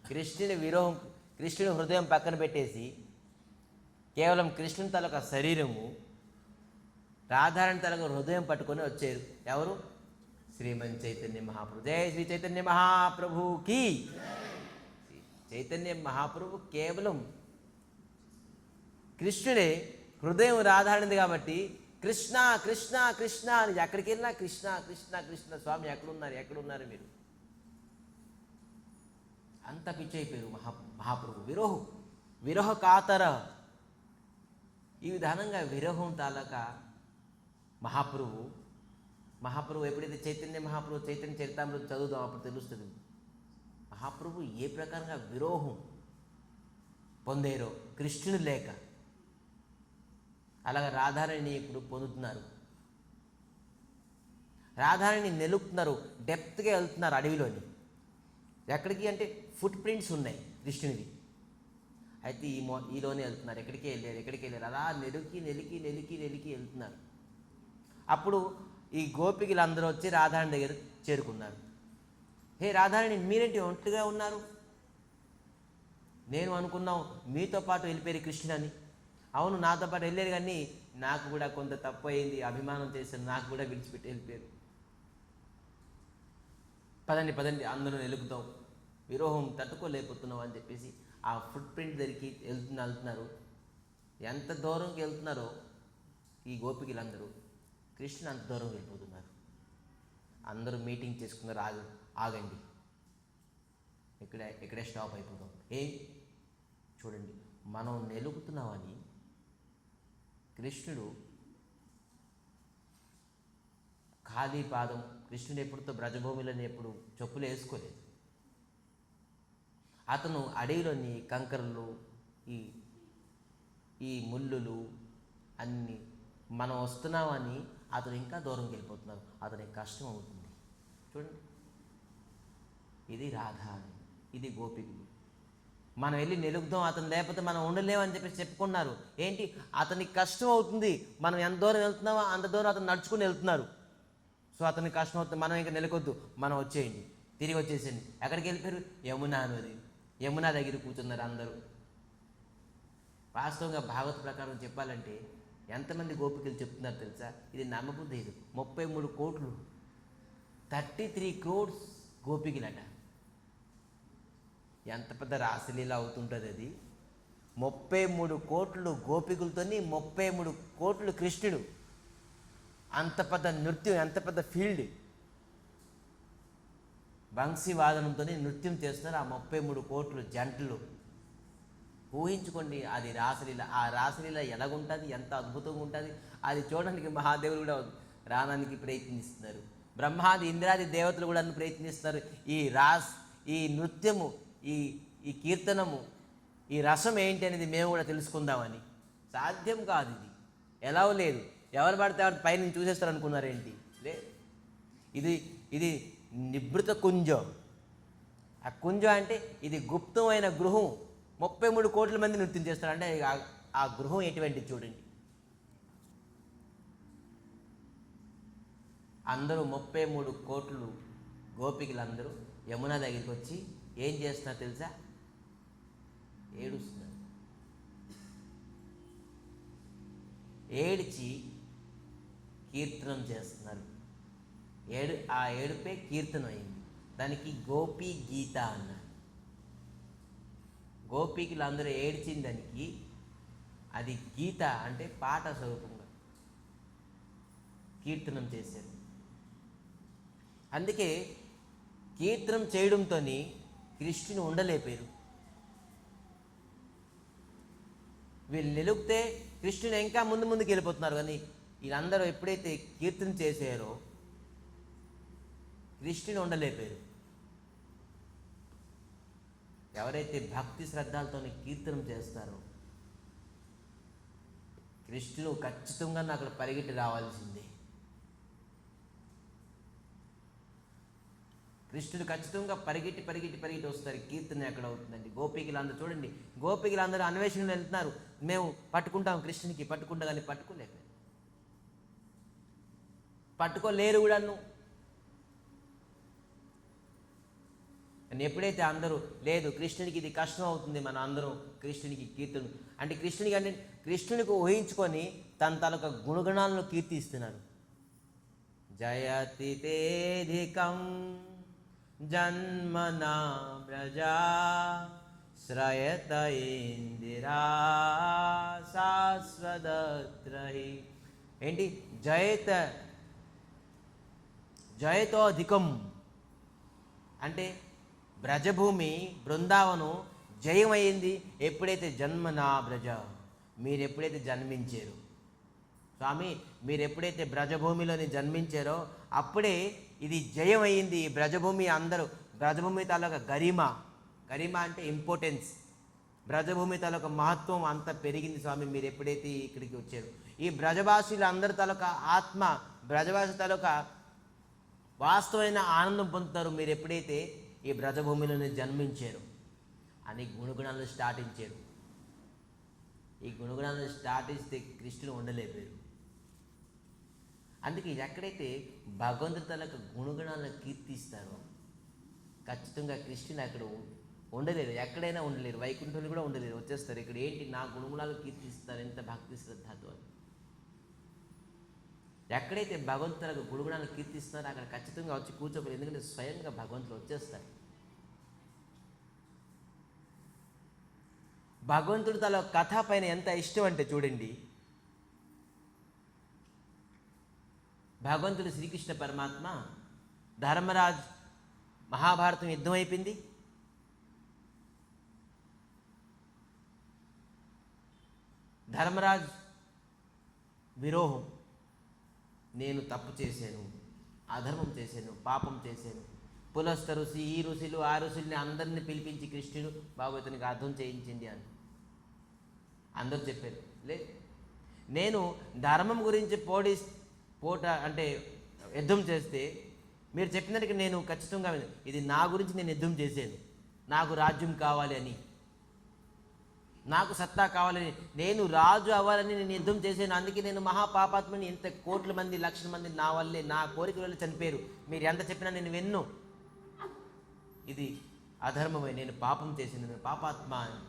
కృష్ణుని హృదయం పక్కన పెట్టేసి కేవలం కృష్ణుని తలొక శరీరము, రాధారాణి తలకు హృదయం పట్టుకొని వచ్చారు. ఎవరు? శ్రీమన్ చైతన్య మహాప్రభు. జయ శ్రీ చైతన్య మహాప్రభుకి. చైతన్య మహాప్రభు కేవలం కృష్ణుడే హృదయం రాధారాణిది కాబట్టి కృష్ణ కృష్ణ కృష్ణ అని ఎక్కడికి వెళ్ళినా కృష్ణ కృష్ణ కృష్ణ, స్వామి ఎక్కడున్నారు మీరు, అంత పిచ్చైపోయారు మహాప్రభు. విరోహ కాతర, ఈ విధానంగా విరోహం తాలూకా మహాప్రభు ఎప్పుడైతే చైతన్య చరితామృతం చదువుదాం అప్పుడు తెలుస్తుంది మహాప్రభు ఏ ప్రకారంగా విరోహం పొందేరో కృష్ణుడు లేక. అలాగా రాధారాణి ఇప్పుడు పొందుతున్నారు. రాధారాణి నెలుపుతున్నారు, డెప్త్గా వెళ్తున్నారు అడవిలోని. ఎక్కడికి అంటే ఫుట్ ప్రింట్స్ ఉన్నాయి కృష్ణునివి. అయితే ఈలోనే వెళ్తున్నారు, ఎక్కడికి వెళ్ళారు అలా నెలికి వెళ్తున్నారు. అప్పుడు ఈ గోపికలు అందరూ వచ్చి రాధారాణి దగ్గర చేరుకున్నారు. హే రాధారాణి, మీరేంటి ఒంటరిగా ఉన్నారు? నేను అనుకున్నాం మీతో పాటు వెళ్ళిపోయారు కృష్ణుని. అవును, నాతో పాటు వెళ్ళారు, కానీ నాకు కూడా కొంత తప్పు అయింది, అభిమానం చేశాను, నాకు కూడా విడిచిపెట్టి వెళ్ళిపోయారు. పదండి అందరూ వెలుగుతాం, విరోహం తట్టుకోలేకపోతున్నాం అని చెప్పేసి ఆ ఫుట్ ప్రింట్ దగ్గరికి వెళ్తున్నారు. ఎంత దూరంకి వెళ్తున్నారో ఈ గోపికలందరూ కృష్ణుని అంత దూరం వెళ్ళిపోతున్నారు. అందరూ మీటింగ్ చేసుకున్నారు, ఆగండి, ఇక్కడే స్టాప్ అయిపోతాం. చూడండి, మనం నెలుగుతున్నామని కృష్ణుడు ఖాళీ పాదం, కృష్ణుడు ఎప్పుడుతో బ్రజభూమిలోని ఎప్పుడు చెప్పులు వేసుకోలేదు. అతను అడవిలోని కంకరలు, ఈ ముళ్ళులు అన్నీ మనం వస్తున్నామని అతను ఇంకా దూరంకి వెళ్ళిపోతున్నారు. అతనికి కష్టం అవుతుంది. చూడండి, ఇది రాధ, ఇది గోపికలు. మనం వెళ్ళి నిలుగుదాం, అతను లేకపోతే మనం ఉండలేమని చెప్పేసి చెప్పుకున్నారు. ఏంటి, అతనికి కష్టం అవుతుంది, మనం ఎంత దూరం వెళ్తున్నామో అంత దూరం అతను నడుచుకుని వెళ్తున్నారు. సో అతనికి కష్టం అవుతుంది, మనం ఇంకా నిలకొద్దు, మనం వచ్చేయండి, తిరిగి వచ్చేసేయండి. ఎక్కడికి వెళ్ళిపోయారు? యమునా నది, యమునా దగ్గర కూర్చున్నారు అందరూ. వాస్తవంగా భాగవత ప్రకారం చెప్పాలంటే ఎంతమంది గోపికలు చెప్తున్నారు తెలుసా? ఇది నమ్మబుద్ధి. ఇది 33 కోట్లు, 33 crores గోపికలట. ఎంత పెద్ద రాసలీల అవుతుంటుంది అది. 33 కోట్లు గోపికలతోని 33 కోట్లు కృష్ణుడు. అంత పెద్ద నృత్యం, ఎంత పెద్ద ఫీల్డ్. బంశీ వాదనంతో నృత్యం చేస్తున్నారు ఆ 33 కోట్లు జంటలు. ఊహించుకోండి, అది రాసలీల. ఆ రాసలీల ఎలాగుంటుంది, ఎంత అద్భుతంగా ఉంటుంది. అది చూడడానికి మహాదేవులు కూడా రావడానికి ప్రయత్నిస్తున్నారు. బ్రహ్మాది ఇంద్రాది దేవతలు కూడా ప్రయత్నిస్తున్నారు. ఈ నృత్యము, ఈ కీర్తనము, ఈ రసం ఏంటి అనేది మేము కూడా తెలుసుకుందామని. సాధ్యం కాదు, ఇది ఎలా లేదు. ఎవరు పడితే ఎవరు పైన చూసేస్తారు అనుకున్నారేంటి? లే, ఇది నిభృత కుంజం. ఆ కుంజం అంటే ఇది గుప్తమైన గృహం. 33 కోట్ల మంది నృత్యం చేస్తారు అంటే ఆ గృహం ఎటువంటి చూడండి. అందరూ 33 కోట్లు గోపికలందరూ యమున దగ్గరికి వచ్చి ఏం చేస్తున్నారు తెలుసా? ఏడుస్తున్నారు. ఏడిచి కీర్తనం చేస్తున్నారు. ఆ ఏడుపే కీర్తనం అయింది. దానికి గోపీ గీత అన్నారు. గోపికలు అందరూ ఏడ్చిన దానికి అది గీత అంటే పాట స్వరూపంగా కీర్తనం చేశారు. అందుకే కీర్తనం చేయడంతో కృష్ణుని ఉండలేపారు. వీళ్ళు నిలుగితే కృష్ణుని ఇంకా ముందుకు వెళ్ళిపోతున్నారు. కానీ వీళ్ళందరూ ఎప్పుడైతే కీర్తన చేశారో కృష్ణుని ఉండలేపారు. ఎవరైతే భక్తి శ్రద్ధలతో కీర్తనం చేస్తారో కృష్ణుడు ఖచ్చితంగా అక్కడ పరిగెట్టి రావాల్సిందే. కృష్ణుడు ఖచ్చితంగా పరిగెట్టి వస్తారు. కీర్తన ఎక్కడ అవుతుందండి? గోపికలందరూ చూడండి, గోపికలందరూ అన్వేషణలో వెళ్తున్నారు. మేము పట్టుకుంటాం కృష్ణునికి, పట్టుకుంటా కానీ పట్టుకోలేరు కూడాను. అని ఎప్పుడైతే అందరూ లేదు కృష్ణునికి ఇది కష్టం అవుతుంది, మన అందరం కృష్ణునికి కీర్తన అంటే కృష్ణునికి ఊహించుకొని తన తాలూకా గుణగణాలను కీర్తిస్తున్నారు. జయతి తేధికం జన్మనా ప్రజా శ్రయత ఇందిరా శాశ్వతత్రహి. ఏంటి జయతో అధికం అంటే బ్రజభూమి బృందావనం జయమైంది ఎప్పుడైతే జన్మనా బ్రజ, మీరు ఎప్పుడైతే జన్మించారు స్వామి, మీరు ఎప్పుడైతే బ్రజభూమిలోని జన్మించారో అప్పుడే ఇది జయమైంది. బ్రజభూమి అందరూ, బ్రజభూమి తాలూకా గరిమ అంటే ఇంపార్టెన్స్, బ్రజభూమి తాలూకా మహత్వం అంతా పెరిగింది స్వామి మీరు ఎప్పుడైతే ఇక్కడికి వచ్చారు. ఈ బ్రజభాషులు అందరి తాలూకా ఆత్మ, బ్రజభాష తాలూకా వాస్తవమైన ఆనందం పొందుతారు మీరు ఎప్పుడైతే ఈ బ్రజభూమిలోనే జన్మించారు అని గుణగుణాలను స్టార్టించారు. ఈ గుణగుణాలను స్టార్టిస్తే కృష్ణుడు ఉండలేపారు. అందుకే ఎక్కడైతే భగవంతుడి తాలూకా గుణగుణాలను కీర్తిస్తారో ఖచ్చితంగా కృష్ణుడు అక్కడ ఉండలేరు, ఎక్కడైనా ఉండలేరు. వైకుంఠులు కూడా ఉండలేరు, వచ్చేస్తారు. ఇక్కడ ఏంటి, నా గుణగుణాలు కీర్తిస్తారు ఎంత భక్తి శ్రద్ధతో అని. ఎక్కడైతే భగవంతులకు గుణగుణాలను కీర్తిస్తున్నారో అక్కడ ఖచ్చితంగా వచ్చి కూర్చోబోరు. ఎందుకంటే స్వయంగా భగవంతులు వచ్చేస్తారు. భగవంతుడు తన కథ పైన ఎంత ఇష్టం అంటే చూడండి, భగవంతుడు శ్రీకృష్ణ పరమాత్మ ధర్మరాజ్ మహాభారతం యుద్ధం అయిపోయింది. ధర్మరాజ్ విరోహం, నేను తప్పు చేశాను, అధర్మం చేశాను, పాపం చేశాను. పులస్త ఋషి, ఈ ఋషులు, ఆ ఋషుల్ని అందరినీ పిలిపించి కృష్ణుడు బాబు ఇతనికి అర్థం చేయించింది అని అందరూ చెప్పారు. నేను ధర్మం గురించి అంటే యుద్ధం చేస్తే మీరు చెప్పినట్టుగా నేను ఖచ్చితంగా ఇది నా గురించి నేను యుద్ధం చేశాను, నాకు రాజ్యం కావాలి అని. నాకు సత్తా కావాలని, నేను రాజు అవ్వాలని నేను యుద్ధం చేశాను, అందుకే నేను మహాపాపాత్మని, ఇంత కోట్ల మంది లక్షల మంది నా వల్లే, నా కోరిక వల్ల చనిపోయారు, మీరు ఎంత చెప్పినా నేను విన్ను, ఇది అధర్మమే, నేను పాపం చేసింది, నేను పాపాత్మ అని.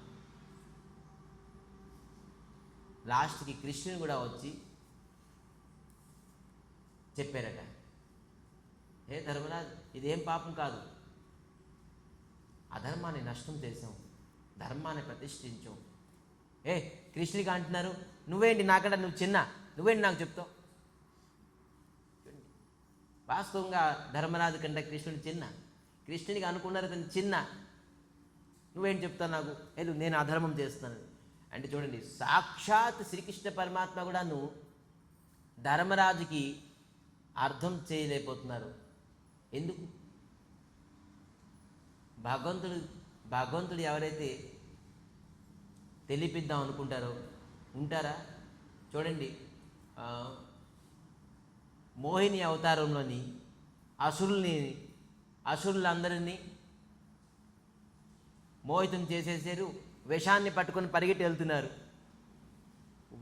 లాస్ట్కి కృష్ణుని కూడా వచ్చి చెప్పారట, ఏ ధర్మరాజ్, ఇదేం పాపం కాదు, అధర్మాన్ని నష్టం చేసాం, ధర్మాన్ని ప్రతిష్ఠించాం. కృష్ణుడికి అంటున్నారు, నువ్వేంటి నాకంటే నువ్వు చిన్న, నువ్వేంటి నాకు చెప్తావు. వాస్తవంగా ధర్మరాజు కంటే కృష్ణుడు చిన్న, కృష్ణుడికి అనుకున్నారు తను చిన్న, నువ్వేం చెప్తావు నాకు, నేను అధర్మం చేస్తాను అంటే. చూడండి, సాక్షాత్ శ్రీకృష్ణ పరమాత్మ కూడాను ధర్మరాజుకి అర్థం చేయలేకపోతున్నారు. ఎందుకు? భగవంతుడు ఎవరైతే తెలిపిద్దాం అనుకుంటారో ఉంటారా? చూడండి, మోహిని అవతారంలోని అసురులందరినీ మోహితం చేసేసారు, విషాన్ని పట్టుకొని పరిగెట్టి వెళ్తున్నారు,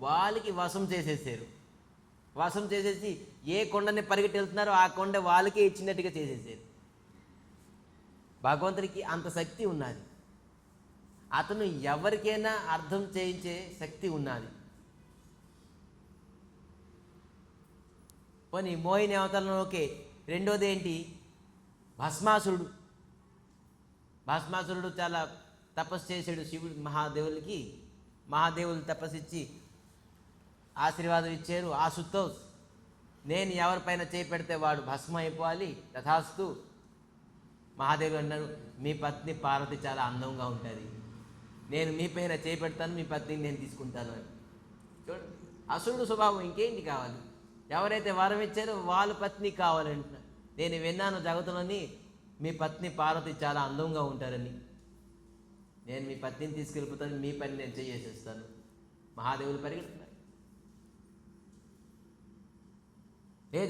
వాళ్ళకి వశం చేసేసారు. వశం చేసేసి ఏ కొండని పరిగెట్టి వెళ్తున్నారో ఆ కొండ వాళ్ళకే ఇచ్చినట్టుగా చేసేసారు. భగవంతుడికి అంత శక్తి ఉన్నది, అతను ఎవరికైనా అర్థం చేయించే శక్తి ఉన్నది. పోనీ మోహిని అవతారంలో ఓకే. రెండోది ఏంటి? భస్మాసురుడు చాలా తపస్సు చేశాడు శివుడు మహాదేవులు తపస్సు ఇచ్చి ఆశీర్వాదం ఇచ్చారు. ఆశుతోష్, నేను ఎవరిపైన చేయి పెడితే వాడు భస్మం అయిపోవాలి, తథాస్తు. మహాదేవుడు అన్నాడు, మీ పత్ని పార్వతి చాలా అందంగా ఉంటుంది, నేను మీ పైన చేయి పెడతాను, మీ పత్నిని నేను తీసుకుంటాను అని. చూడండి, అసురుడు స్వభావం. ఇంకేంటి కావాలి? ఎవరైతే వరం ఇచ్చారో వాళ్ళ పత్ని కావాలంటున్నారు. నేను విన్నాను జగత్తులోని మీ పత్ని పార్వతి చాలా అందంగా ఉంటారని, నేను మీ పత్నిని తీసుకెళ్ళిపోతాను, మీ పని నేను చేసేస్తాను. మహాదేవులు పరిగెడుతున్నారు.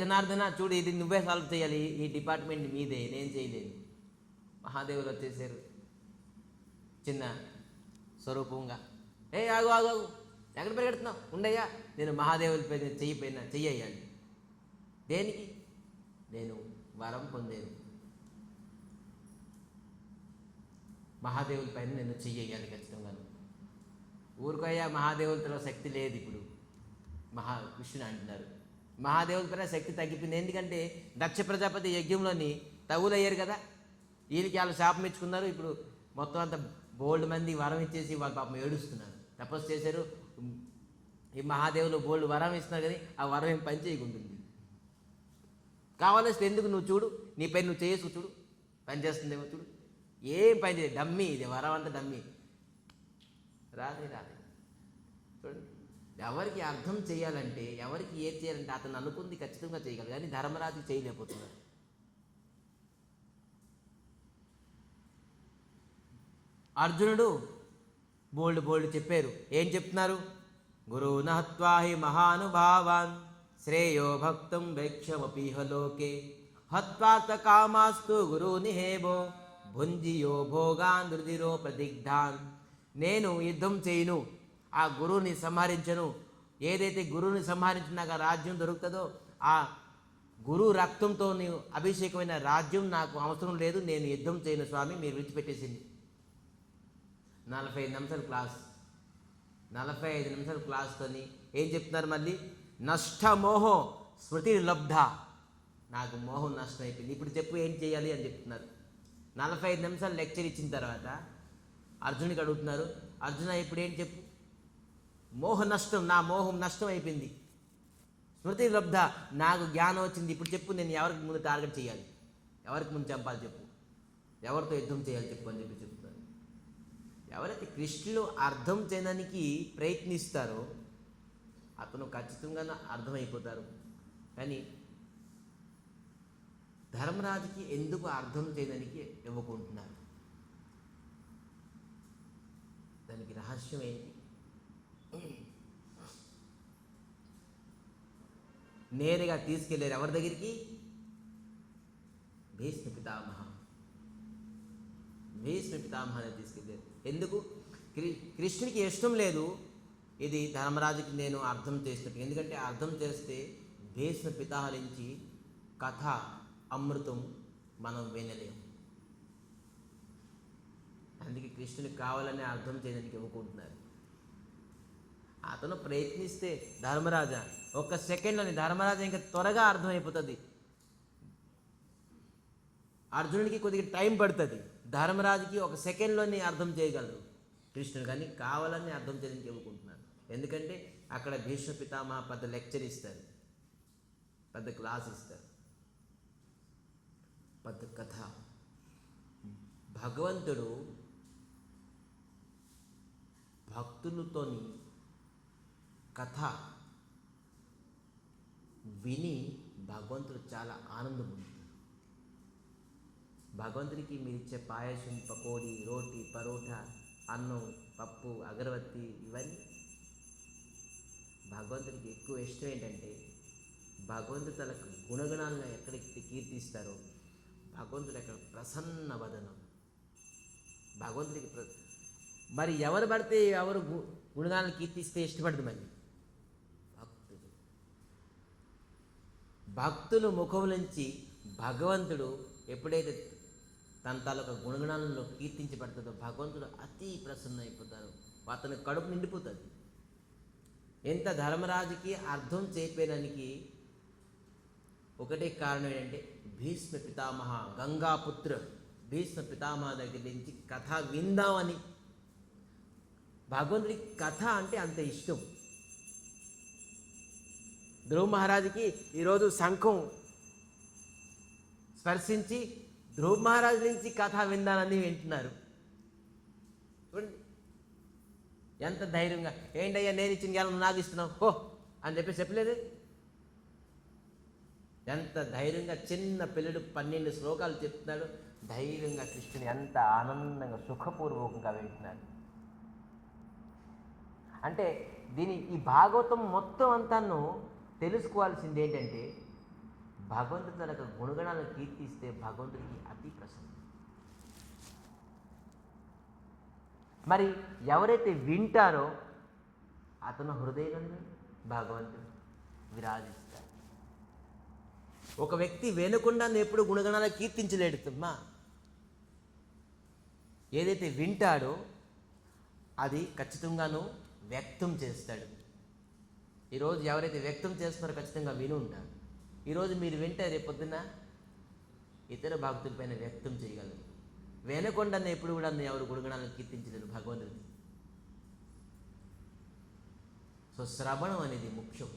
జనార్దన చూడు, ఇది నువ్వే సాల్వ్ చేయాలి, ఈ డిపార్ట్మెంట్ మీదే, నేను చేయలేను. మహాదేవులు వచ్చేసారు చిన్న స్వరూపంగా. ఆగు ఆగు ఆగు, ఎక్కడ పరిగెడుతున్నావు, ఉండయ్యా, నేను మహాదేవుల పైన చెయ్యాలి. దేనికి? నేను వరం పొందాను, మహాదేవుల పైన నేను చెయ్యాలి ఖచ్చితంగా. ఊరుకోయ్యా, మహాదేవులతో శక్తి లేదు ఇప్పుడు, కృష్ణుడు అంటున్నారు. మహాదేవుల పైన శక్తి తగ్గిపోయింది. ఎందుకంటే దక్ష ప్రజాపతి యజ్ఞంలోని తగులు అయ్యారు కదా, వీళ్ళకి వాళ్ళు శాపం ఇచ్చుకున్నారు. ఇప్పుడు మొత్తం అంతా బోల్డ్ మంది వరం ఇచ్చేసి వాళ్ళు పాపం ఏడుస్తున్నారు, తపస్సు చేశారు. ఈ మహాదేవులు బోల్డ్ వరం ఇస్తున్నారు కానీ ఆ వరం ఏం పని చేయకుంటుంది. కావాల్సి ఎందుకు నువ్వు చూడు, నీ పైన నువ్వు చేసు చూడు, పని చేస్తుందేమో చూడు, ఏం పని చేయదు, డమ్మీ, ఇది వరం అంతా డమ్మీ, రాదే. చూడండి, ఎవరికి అర్థం చేయాలంటే, ఎవరికి ఏది చేయాలంటే అతను అనుకుంది ఖచ్చితంగా చేయగలరు, కానీ ధర్మరాజు చేయలేకపోతున్నారు. అర్జునుడు బోల్డ్ చెప్పారు. ఏం చెప్తున్నారు? గురువున హత్వా హి మహానుభావాన్ శ్రేయో భక్తం వేక్షమపీహ లోకే హత్వార్థ కామాస్తు గురుని హేభో భుంజియో భోగాన్ రుధిరో ప్రదిగ్ధాన్. నేను యుద్ధం చేయను, ఆ గురువుని సంహరించను. ఏదైతే గురువుని సంహరించినాక రాజ్యం దొరుకుతుందో ఆ గురువు రక్తంతో అభిషేకమైన రాజ్యం నాకు అవసరం లేదు, నేను యుద్ధం చేయను స్వామి, మీరు విడిచిపెట్టేసింది. 45 నిమిషాల క్లాస్, 45 నిమిషాల క్లాస్తోని ఏం చెప్తున్నారు మళ్ళీ? నష్టమోహో స్మృతి లబ్ధ, నాకు మోహం నష్టం అయిపోయింది, ఇప్పుడు చెప్పు ఏం చేయాలి అని చెప్తున్నారు. 45 నిమిషాలు లెక్చర్ ఇచ్చిన తర్వాత అర్జునుడికి అడుగుతున్నారు, అర్జున ఇప్పుడు ఏం చెప్పు? నా మోహం నష్టం అయిపోయింది. స్మృతి లబ్ధ, నాకు జ్ఞానం వచ్చింది, ఇప్పుడు చెప్పు, నేను ఎవరికి ముందు టార్గెట్ చేయాలి, ఎవరికి ముందు చంపాలి చెప్పు, ఎవరితో యుద్ధం చేయాలి చెప్పు అని చెప్తున్నారు. ఎవరైతే కృష్ణులు అర్థం చేయడానికి ప్రయత్నిస్తారో అతను ఖచ్చితంగా అర్థమైపోతారు. కానీ ధర్మరాజుకి ఎందుకు అర్థం చేయడానికి ఇవ్వకుంటున్నారు? దానికి రహస్యం ఏంటి? నేరుగా తీసుకెళ్ళారు ఎవరి దగ్గరికి? భీష్మ పితామహాన్ని తీసుకెళ్ళారు. ఎందుకు? కృష్ణుడికి ఇష్టం లేదు ఇది ధర్మరాజుకి నేను అర్థం చేసినట్టు. ఎందుకంటే అర్థం చేస్తే భీష్మ పితామహుల కథ అమృతం మనం వినలేము. అందుకే కృష్ణునికి కావాలని అర్థం చేయడానికి ఇవ్వకుంటున్నారు. అతను ప్రయత్నిస్తే ధర్మరాజా ఒక్క సెకండ్లోని ధర్మరాజా ఇంకా త్వరగా అర్థమైపోతుంది. అర్జునుడికి కొద్దిగా టైం పడుతుంది, ధర్మరాజుకి ఒక సెకండ్లోనే అర్థం చేయగలరు కృష్ణుడు. కానీ కావాలని అర్థం చేయడానికి ఇవ్వకుంటున్నారు. ఎందుకంటే అక్కడ భీష్మ పితామహ పెద్ద లెక్చర్ ఇస్తారు, పెద్ద క్లాస్ ఇస్తారు, పెద్ద కథ. భగవంతుడు భక్తులతోని కథ విని భగవంతుడు చాలా ఆనందం పొందుతారు. భగవంతుడికి మీరు ఇచ్చే పాయసం, పకోడీ, రోటీ, పరోటా, అన్నం, పప్పు, అగరబత్తి ఇవన్నీ భగవంతుడికి ఎక్కువ ఇష్టం. ఏంటంటే భగవంతుడు తన గుణగణాలను ఎక్కడికి కీర్తిస్తారో భగవంతుడు అక్కడ ప్రసన్న వదనం. భగవంతుడికి మరి ఎవరు పడితే ఎవరు గుణగాలను కీర్తిస్తే ఇష్టపడదు. మరి భక్తులు ముఖం నుంచి భగవంతుడు ఎప్పుడైతే తన తాలూకా గుణగణాలలో కీర్తించబడుతుందో భగవంతుడు అతి ప్రసన్న అయిపోతారు, అతని కడుపు నిండిపోతుంది. ఎంత ధర్మరాజుకి అర్థం చేయడానికి ఒకటే కారణం ఏంటంటే భీష్మ పితామహ గంగాపుత్ర భీష్మ పితామహ దగ్గర నుంచి కథ విందామని. భగవంతుడికి కథ అంటే అంత ఇష్టం. ధ్రువ మహారాజుకి ఈరోజు శంఖం స్పర్శించి ధ్రువ మహారాజు నుంచి కథ విందానని వింటున్నారు. చూడండి ఎంత ధైర్యంగా, ఏంటయ్యా నేను ఇచ్చిన జ్ఞానం నాకు ఇస్తున్నావు ఓ అని చెప్పలేదు. ఎంత ధైర్యంగా చిన్న పిల్లడు 12 శ్లోకాలు చెప్తున్నాడు. ధైర్యంగా కృష్ణుని ఎంత ఆనందంగా సుఖపూర్వకంగా వింటున్నాడు. అంటే ఈ భాగవతం మొత్తం అంతాను తెలుసుకోవాల్సింది ఏంటంటే భగవంతుడు తన గుణగణాలను కీర్తిస్తే భగవంతుడికి అతి ప్రసన్నం. మరి ఎవరైతే వింటారో అతను హృదయంలో భగవంతుడు విరాజిస్తాడు. ఒక వ్యక్తి వినకుండా ఎప్పుడు గుణగణాలు కీర్తించలేడుతుమ్మా. ఏదైతే వింటాడో అది ఖచ్చితంగాను వ్యక్తం చేస్తాడు. ఈరోజు ఎవరైతే వ్యక్తం చేస్తున్నారో ఖచ్చితంగా విని ఉంటారు. ఈరోజు మీరు వింటే రేపొద్దున ఇతర భక్తులపైన వ్యక్తం చేయగలరు. వినకుండా ఎప్పుడు కూడా ఎవరు గుణగణాలను కీర్తించలేరు భగవంతుడికి. సో శ్రవణం అనేది ముఖ్యం.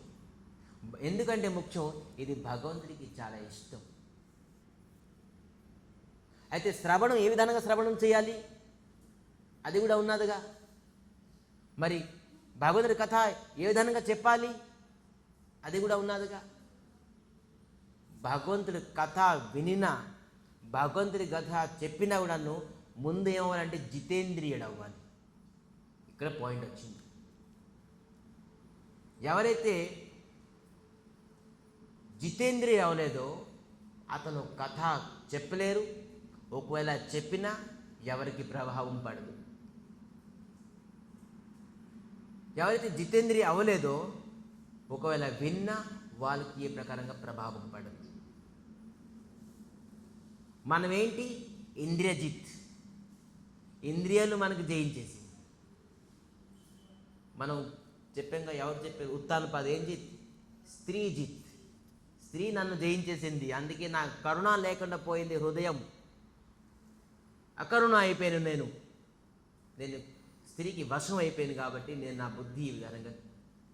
ఎందుకంటే ముఖ్యం, ఇది భగవంతుడికి చాలా ఇష్టం. అయితే శ్రవణం ఏ విధంగా శ్రవణం చేయాలి అది కూడా ఉన్నదిగా. మరి భగవంతుడి కథ ఏ విధంగా చెప్పాలి అది కూడా ఉన్నదిగా. భగవంతుడి కథ వినినా భగవంతుడి కథ చెప్పినా కూడాను ముందు ఏమవ్వాలంటే జితేంద్రియుడు అవ్వాలి. ఇక్కడ పాయింట్ వచ్చింది. ఎవరైతే జితేంద్రియ అవ్వలేదో అతను కథ చెప్పలేరు. ఒకవేళ చెప్పినా ఎవరికి ప్రభావం పడదు. ఎవరైతే జితేంద్రియ అవ్వలేదో ఒకవేళ విన్నా వాళ్ళకి ఏ ప్రకారంగా ప్రభావం పడదు. మనమేంటి ఇంద్రియజిత్, ఇంద్రియాలు మనకు జయించేసి. మనం చెప్పాక ఎవరు చెప్పారు ఉత్తానపాద ఏం జిత్, స్త్రీ జిత్. స్త్రీ నన్ను జయించేసింది, అందుకే నా కరుణ లేకుండా పోయింది హృదయం, అకరుణ అయిపోయాను. నేను స్త్రీకి వశం అయిపోయింది కాబట్టి నేను నా బుద్ధి ఈ విధంగా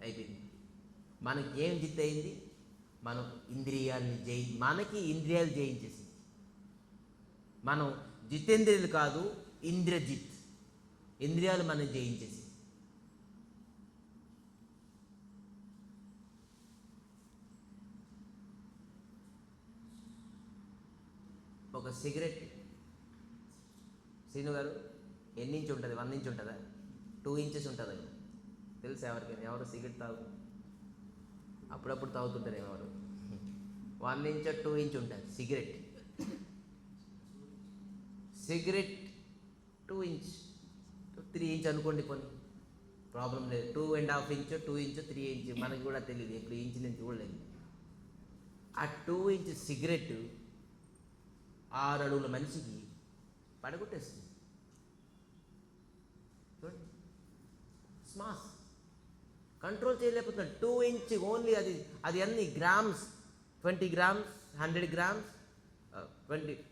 అయిపోయింది. మనకి ఏం జిత్ అయింది, మనం ఇంద్రియాలని మనకి ఇంద్రియాలు జయించేసింది. మనం జితేంద్రియాలు కాదు, ఇంద్రజిత్. ఇంద్రియాలు మనం జయించేసి. ఒక సిగరెట్ శ్రీను గారు ఎన్ని ఇంచ్ ఉంటుంది, 1 ఇంచ్ ఉంటుందా, 2 ఇంచెస్ ఉంటుంది. తెలుసు ఎవరికైనా? ఎవరు సిగరెట్ తాగు అప్పుడప్పుడు తాగుతుంటారు ఎవరు? 1 ఇంచ్ 2 ఇంచ్ ఉంటుంది సిగరెట్ 2 ఇంచ్ 3 ఇంచ్ అనుకోండి, కొన్ని ప్రాబ్లం లేదు. 2.5 ఇంచ్, 2 ఇంచ్, 3 ఇంచ్ మనకి కూడా తెలియదు, ఎప్పుడు ఇంచ్ నుంచి చూడలేదు. ఆ 2 ఇంచ్ సిగరెట్ 6 అడుగుల మనిషికి పడగొట్టేస్తుంది. చూడండి, స్మాస్ కంట్రోల్ చేయలేకపోతున్నాడు. 2 ఇంచ్ ఓన్లీ, అది అన్ని గ్రామ్స్, 20 గ్రామ్స్, 100 గ్రామ్స్,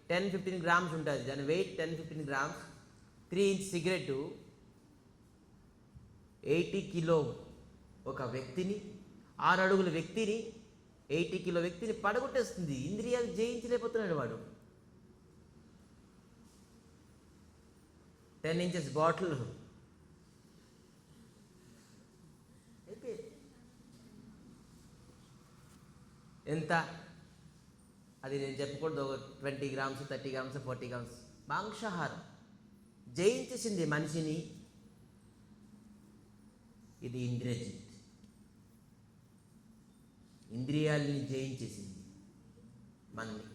10-15 గ్రామ్స్ ఉంటుంది దాని weight, 10-15 grams. 3 inch cigarette 80 kilo ఒక వ్యక్తిని, 6 అడుగుల వ్యక్తిని, 80 కిలో వ్యక్తిని పడగొట్టేస్తుంది. ఇంద్రియాలు జయించలేకపోతున్నాడు వాడు. 10 ఇంచెస్ బాటిల్ ఎంత, అది నేను చెప్పకూడదు, 20 గ్రామ్స్, 30 గ్రామ్స్, 40 గ్రామ్స్ మాంసాహారం జయించేసింది మనిషిని. ఇది ఇంద్రియజిత్, ఇంద్రియాలని జయించేసింది మనని.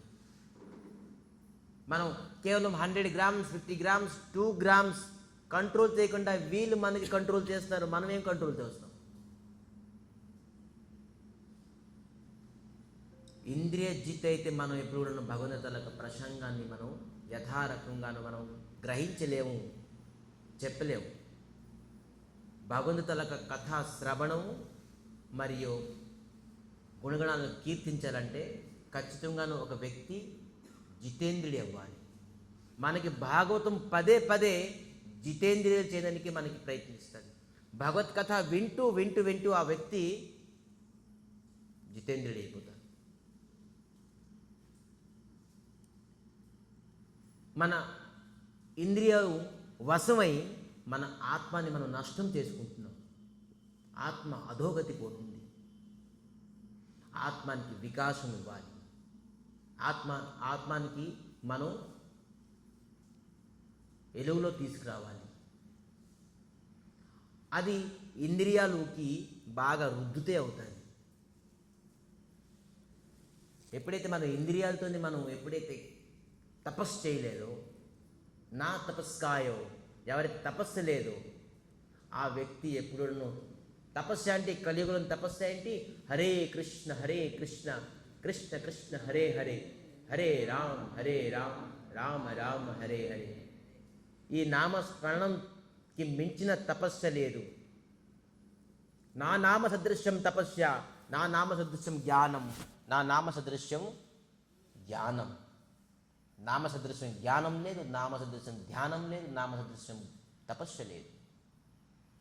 మనం కేవలం 100 గ్రామ్స్, 50 గ్రామ్స్, 2 గ్రామ్స్ కంట్రోల్ చేయకుండా వీళ్ళు మనకి కంట్రోల్ చేస్తున్నారు. మనం ఏం కంట్రోల్ చేస్తాం? ఇంద్రియ జిత్ అయితే మనం ఎప్పుడు కూడా భగవద్గీత ప్రసంగాన్ని మనం యథారకంగాను మనం గ్రహించలేము, చెప్పలేము. భగవద్గీత కథా శ్రవణము మరియు గుణగణాలను కీర్తించాలంటే ఖచ్చితంగాను ఒక వ్యక్తి జితేంద్రియుడు అవ్వాలి. మనకి భాగవతం పదే పదే జితేంద్రియులు చేయడానికి మనకి ప్రయత్నిస్తుంది. భగవత్కథ వింటూ వింటూ వింటూ ఆ వ్యక్తి జితేంద్రియుడు అయిపోతాడు. మన ఇంద్రియాలు వశమై మన ఆత్మని మనం నష్టం చేసుకుంటున్నాం. ఆత్మ అధోగతి పోతుంది. ఆత్మానికి వికాసం ఇవ్వాలి. ఆత్మానికి మనం వెలుగులో తీసుకురావాలి. అది ఇంద్రియాలకి బాగా రుద్దుతే అవుతుంది. ఎప్పుడైతే మన ఇంద్రియాలతో మనం ఎప్పుడైతే తపస్సు చేయలేదో, నా తపస్కాయో, ఎవరికి తపస్సు లేదో ఆ వ్యక్తి ఎప్పుడూ తపస్సు అంటే కలియుగంలో తపస్సు ఏంటి? హరే కృష్ణ కృష్ణ కృష్ణ హరే హరే, హరే రామ్ రామ రామ హరే హరే. ఈ నామస్మరణంకి మించిన తపస్సు లేదు. నా నామ సదృశ్యం తపస్య, నా నామ సదృశ్యం జ్ఞానం, నా నామ సదృశ్యం జ్ఞానం. నామ సదృశ్యం జ్ఞానం లేదు, నామ సదృశ్యం ధ్యానం లేదు, నామ సదృశ్యం తపస్సు లేదు.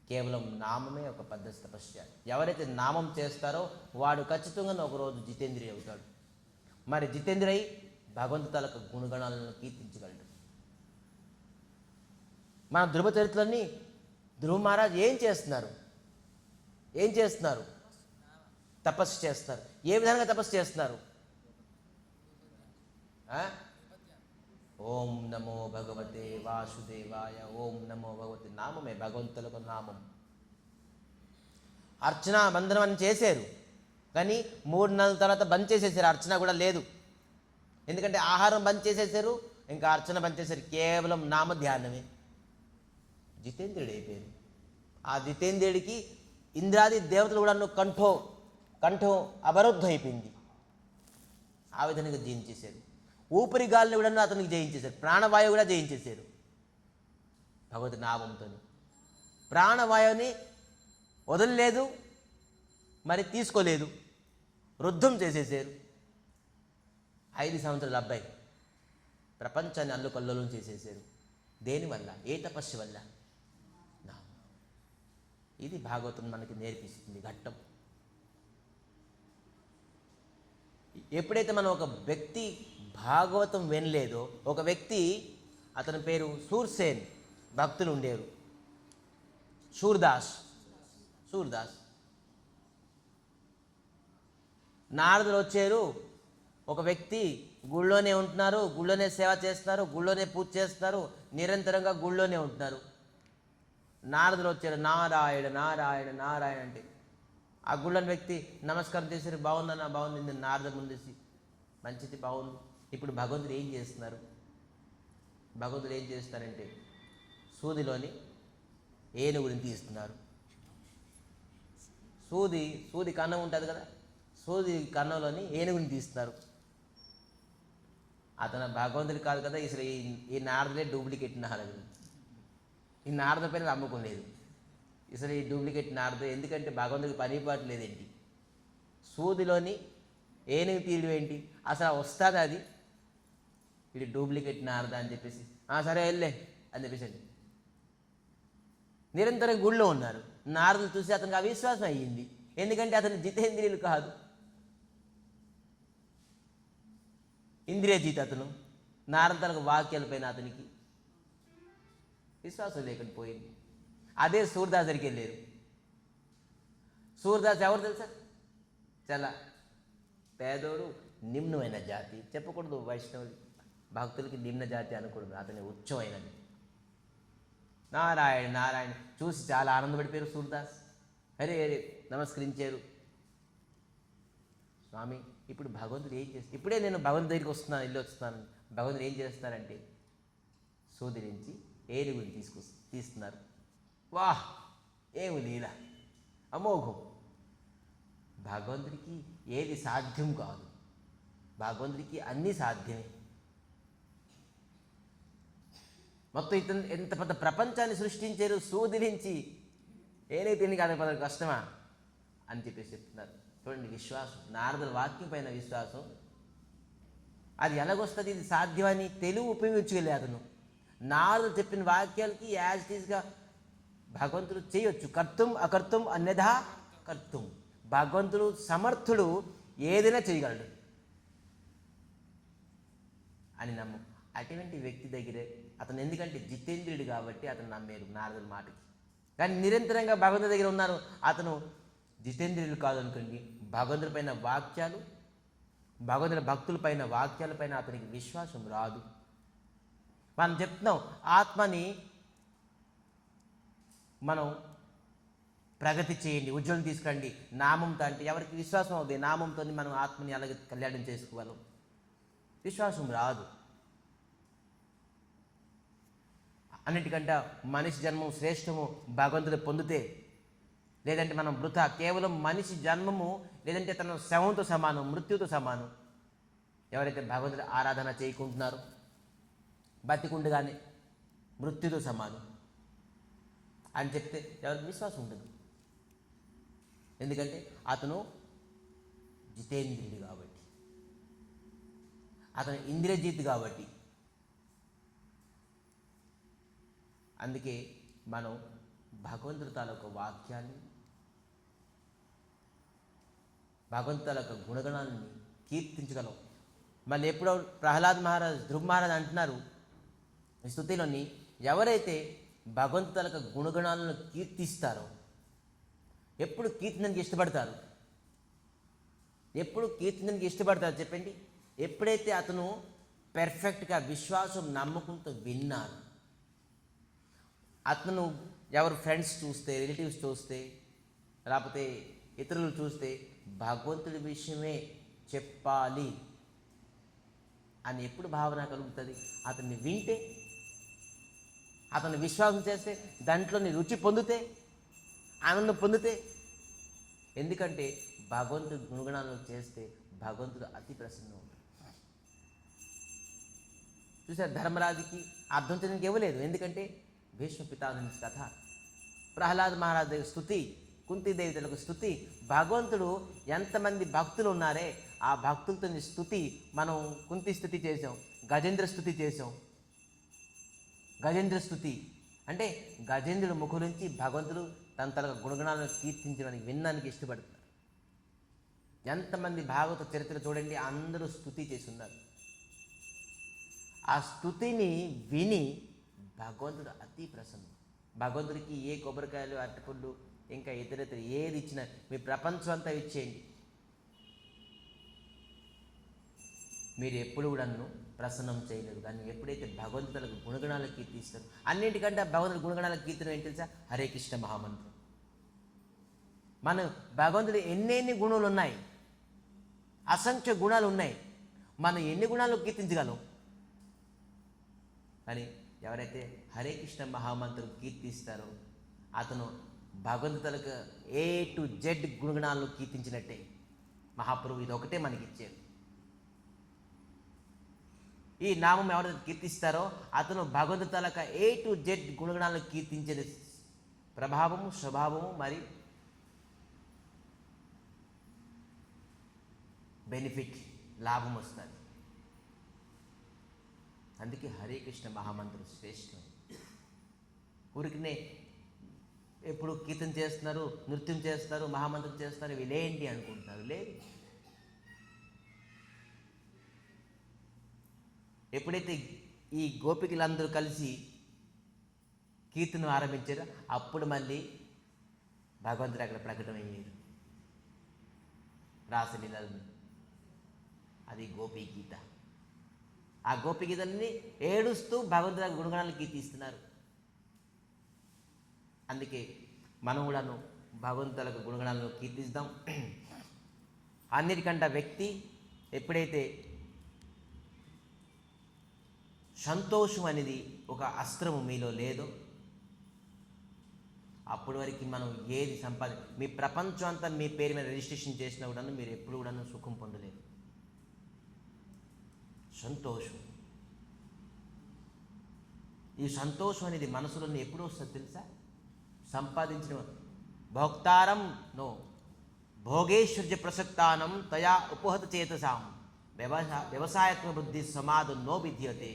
కేవలం నామమే ఒక పద్ధతి తపస్య. ఎవరైతే నామం చేస్తారో వాడు ఖచ్చితంగా ఒకరోజు జితేంద్రియ అవుతాడు. మరి జితేంద్రియ భగవంతుల గుణగణాలను కీర్తించగలడు. మన ధ్రువ చరిత్రని ధ్రువ మహారాజ్ ఏం చేస్తున్నారు? తపస్సు చేస్తారు. ఏ విధంగా తపస్సు చేస్తున్నారు? ఓం నమో భగవతే వాసుదేవాయ, ఓం నమో భగవతే. నామమే భగవంతులకు నామం. అర్చన బంధనం అని చేశారు, కానీ 3 నెలల తర్వాత బంద్ చేసేసారు. అర్చన కూడా లేదు, ఎందుకంటే ఆహారం బంద్ చేసేసారు, ఇంకా అర్చన బంద్ చేశారు. కేవలం నామ ధ్యానమే. జితేంద్రుడు అయిపోయారు. ఆ జితేంద్రుడికి ఇంద్రాది దేవతలు కూడా కంఠం అవరుద్ధం అయిపోయింది. ఆ విధంగా జయించేశారు. ఊపిరి గాలిని కూడా అతనికి జయించేశారు. ప్రాణవాయువు కూడా జయించేశారు భగవతి నామంతో. ప్రాణవాయువుని వదలలేదు, మరి తీసుకోలేదు, రుద్ధం చేసేసారు. 5 సంవత్సరాల అబ్బాయి ప్రపంచాన్ని అల్లుకల్లోలం చేసేసారు. దేనివల్ల? ఏ తపస్సు వల్ల? నామం. ఇది భాగవతం మనకి నేర్పిస్తుంది ఘట్టం. ఎప్పుడైతే మనం ఒక వ్యక్తి భాగవతం వినలేదో, ఒక వ్యక్తి, అతని పేరు సూర్సేన్, భక్తులు ఉండేరు, సూర్దాస్. నారదులు వచ్చారు. ఒక వ్యక్తి గుళ్ళోనే ఉంటున్నారు, గుళ్ళోనే సేవ చేస్తున్నారు, గుళ్ళోనే పూజ చేస్తున్నారు, నిరంతరంగా గుళ్ళోనే ఉంటున్నారు. నారదులు వచ్చారు. నారాయణ నారాయణ నారాయణ అంటే ఆ గుళ్ళని వ్యక్తి నమస్కారం చేశారు. బాగుందన్నా? బాగుంది. నారద ముందేసి మంచిది, బాగుంది. ఇప్పుడు భగవంతుడు ఏం చేస్తున్నారు? భగవంతుడు ఏం చేస్తారంటే సూదిలోని ఏనుగుని తీస్తున్నారు. సూది కన్నం ఉంటుంది కదా, సూది కన్నంలోని ఏనుగుని తీస్తున్నారు. అతను భగవంతుడు కాదు కదా, అసలు ఈ నారదులే డూప్లికేట్ నారదు. ఈ నారద పైన నమ్మకం లేదు అసలు, ఈ డూప్లికేట్ నారదు. ఎందుకంటే భగవంతుడికి పనిపాటు లేదేంటి, సూదిలోని ఏనుగు తీయడం ఏంటి, అసలు వస్తుంది అది. ఇది డూప్లికేట్ నారద అని చెప్పేసి సరే వెళ్ళే అని చెప్పేసి నిరంతరం గుళ్ళో ఉన్నారు. నారదులు చూసి అతనికి అవిశ్వాసం అయ్యింది, ఎందుకంటే అతను జితేంద్రియులు కాదు, ఇంద్రియజీత. అతను నారదులకు వాక్యాలపైన అతనికి విశ్వాసం లేకుండా పోయింది. అదే సూర్యదాస్ దగ్గరికి వెళ్ళారు. సూర్యదాస్ ఎవరు తెలుసా, చాలా పేదోడు, నిమ్నమైన జాతి. చెప్పకూడదు వైష్ణవులు భక్తులకి నిమ్న జాతి అనకూడదు, అతని ఉచ్చమైనది. నారాయణ నారాయణ చూసి చాలా ఆనందపడిపోయారు సూర్యదాస్. అరే నమస్కరించారు. స్వామి ఇప్పుడు భగవంతుడు ఏం చేస్తారు, ఇప్పుడే నేను భగవంతుడి దగ్గరికి వస్తున్నాను, ఇల్లు వస్తున్నాను. భగవంతుడు ఏం చేస్తారంటే సూది నుంచి ఏనుగుని తీస్తున్నారు. వాహ్ ఏమి లీల, అమోఘం. భగవంతుడికి ఏది సాధ్యం కాదు, భగవంతుడికి అన్నీ సాధ్యమే. మొత్తం ఇతను ఎంత పెద్ద ప్రపంచాన్ని సృష్టించారు, సూది నుంచి ఏనైతే తిని కాదు పెద్ద కష్టమా అని చెప్పేసి చెప్తున్నారు. చూడండి విశ్వాసం, నారదుల వాక్యం పైన విశ్వాసం. అది ఎలాగొస్తుంది, ఇది సాధ్యమని తెలుగు ఉపయోగించుకెళ్ళే అతను. నారదులు చెప్పిన వాక్యాలకి యాజ్ ఇట్ ఈస్గా భగవంతుడు చేయొచ్చు. కర్తం అకర్తం అన్యథా కర్తం. భగవంతుడు సమర్థుడు, ఏదైనా చేయగలడు అని నమ్ము. అటువంటి వ్యక్తి దగ్గరే అతను, ఎందుకంటే జితేంద్రుడు కాబట్టి అతను నమ్మేరు నారదుల మాటకి. కానీ నిరంతరంగా భగవంతుడి దగ్గర ఉన్నారు, అతను జితేంద్రియులు కాదు అనుకోండి. భగవంతుడి పైన వాక్యాలు, భగవంతుడి భక్తుల పైన వాక్యాలపైన అతనికి విశ్వాసం రాదు. మనం చెప్తున్నాం ఆత్మని మనం ప్రగతి చేయండి, ఉజ్వలం తీసుకురండి నామంతో. అంటే ఎవరికి విశ్వాసం అవుతుంది, నామంతో మనం ఆత్మని అలాగే కళ్యాణం చేసుకోగలం. విశ్వాసం రాదు. అన్నిటికంటే మనిషి జన్మం శ్రేష్టము భగవంతుడు పొందితే, లేదంటే మనం వృథా. కేవలం మనిషి జన్మము లేదంటే తన శవంతో సమానం, మృత్యుతో సమానం. ఎవరైతే భగవంతుడి ఆరాధన చేయకుంటున్నారో బతికుండగానే మృత్యుతో సమానం అని చెప్తే ఎవరికి విశ్వాసం ఉండదు. ఎందుకంటే అతను జితేంద్రియుడు కాబట్టి, అతను ఇంద్రియజిత్ కాబట్టి. అందుకే మనం భగవంతుడి తాలూకు వాక్యాన్ని, భగవంతుడి తాలూకు గుణగణాన్ని కీర్తించగలం. మళ్ళీ ఎప్పుడో ప్రహ్లాద్ మహారాజ్, ధ్రువ్ మహారాజ్ అంటున్నారు ఈ స్తుతిలోని, ఎవరైతే భగవంతుడి తాలూకు గుణగణాలను కీర్తిస్తారో, ఎప్పుడు కీర్తనకి ఇష్టపడతారు, ఎప్పుడు కీర్తనకి ఇష్టపడతారు చెప్పండి? ఎప్పుడైతే అతను పెర్ఫెక్ట్గా విశ్వాసం నమ్మకంతో విన్నారు. అతను ఎవరు ఫ్రెండ్స్ చూస్తే, రిలేటివ్స్ చూస్తే, లేకపోతే ఇతరులు చూస్తే భగవంతుడి విషయమే చెప్పాలి అని ఎప్పుడు భావన కలుగుతుంది? అతన్ని వింటే, అతన్ని విశ్వాసం చేస్తే, దాంట్లోని రుచి పొందితే, ఆనందం పొందితే. ఎందుకంటే భగవంతుడి గుణగణాలను చేస్తే భగవంతుడు అతి ప్రసన్నం ఉంటాడు. చూసారు, ధర్మరాజుకి అర్థం చేయడానికి ఇవ్వలేదు. ఎందుకంటే భీష్మ పితామహుని కథ, ప్రహ్లాద్ మహారాజ్ దగ్గర స్తుతి, కుంతీదేవి తలకు స్తుతి. భగవంతుడు ఎంతమంది భక్తులు ఉన్నారే ఆ భక్తులతో స్తుతి. మనం కుంతి స్తుతి చేసాం, గజేంద్ర స్తుతి చేసాం. గజేంద్ర స్తుతి అంటే గజేంద్రుడి ముఖం నుంచి భగవంతుడు తన తన గుణగణాలను కీర్తించడానికి, వినడానికి ఇష్టపడుతున్నారు. ఎంతమంది భాగవత చరిత్ర చూడండి, అందరూ స్తుతి చేసి ఉన్నారు. ఆ స్తుతిని విని భగవంతుడు అతి ప్రసన్నం. భగవంతుడికి ఏ కొబ్బరికాయలు, అరటిపళ్ళు, ఇంకా ఇతర ఏది ఇచ్చినా మీ ప్రపంచం అంతా ఇచ్చేయండి, మీరు ఎప్పుడు కూడా నన్ను ప్రసన్నం చేయలేదు. కానీ ఎప్పుడైతే భగవంతులకు గుణగణాలకు కీర్తిస్తారు, అన్నింటికంటే భగవంతుడి గుణగణాలకు కీర్తన ఏంటి తెలుసా? హరే కృష్ణ మహామంత్రం. మన భగవంతుడు ఎన్నెన్ని గుణాలు ఉన్నాయి, అసంఖ్య గుణాలు ఉన్నాయి. మనం ఎన్ని గుణాలు కీర్తించగలం? కానీ ఎవరైతే హరే కృష్ణ మహామంత్రం కీర్తిస్తారో అతను భగవంతులకు A to Z గుణగణాలను కీర్తించినట్టే. మహాప్రభు ఇది ఒకటే మనకి ఇచ్చారు. ఈ నామం ఎవరైతే కీర్తిస్తారో అతను భగవంతులక A to Z గుణగణాలను కీర్తించే ప్రభావము, స్వభావము, మరి బెనిఫిట్, లాభం వస్తుంది. అందుకే హరే కృష్ణ మహామంత్రం శ్రేష్టం. ఊరికినే ఎప్పుడు కీర్తన చేస్తున్నారు, నృత్యం చేస్తారు, మహామంత్రం చేస్తారు, వీళ్ళేంటి అనుకుంటున్నారు. లేదు, ఎప్పుడైతే ఈ గోపికలందరూ కలిసి కీర్తన ఆరంభించారో అప్పుడు మళ్ళీ భగవంతుడు అక్కడ ప్రకటమయ్యారు రాసలీలను. అది గోపీ గీత. ఆ గోపీ గీతల్ని ఏడుస్తూ భగవంతుడి గుణగణాలను కీర్తిస్తున్నారు. అందుకే మనం కూడాను భగవంతులకు గుణగణాలను కీర్తిస్తాం. అన్నిటికంటే వ్యక్తి ఎప్పుడైతే సంతోషం అనేది ఒక అస్త్రము మీలో లేదో అప్పటి వరకు మనం ఏది మీ ప్రపంచం అంతా మీ పేరు మీద రిజిస్ట్రేషన్ చేసినా కూడా మీరు ఎప్పుడు కూడా సుఖం పొందలేరు. సంతోషం, ఈ సంతోషం అనేది మనసులో ఎప్పుడు వస్తుంది తెలుసా? సంపాదించిన భోక్తారం నో భోగేశ్వర్య ప్రసక్తానం తయా ఉపహత చేతసాం వ్యవసాయత్మ బుద్ధి సమాధం నో విద్యతే.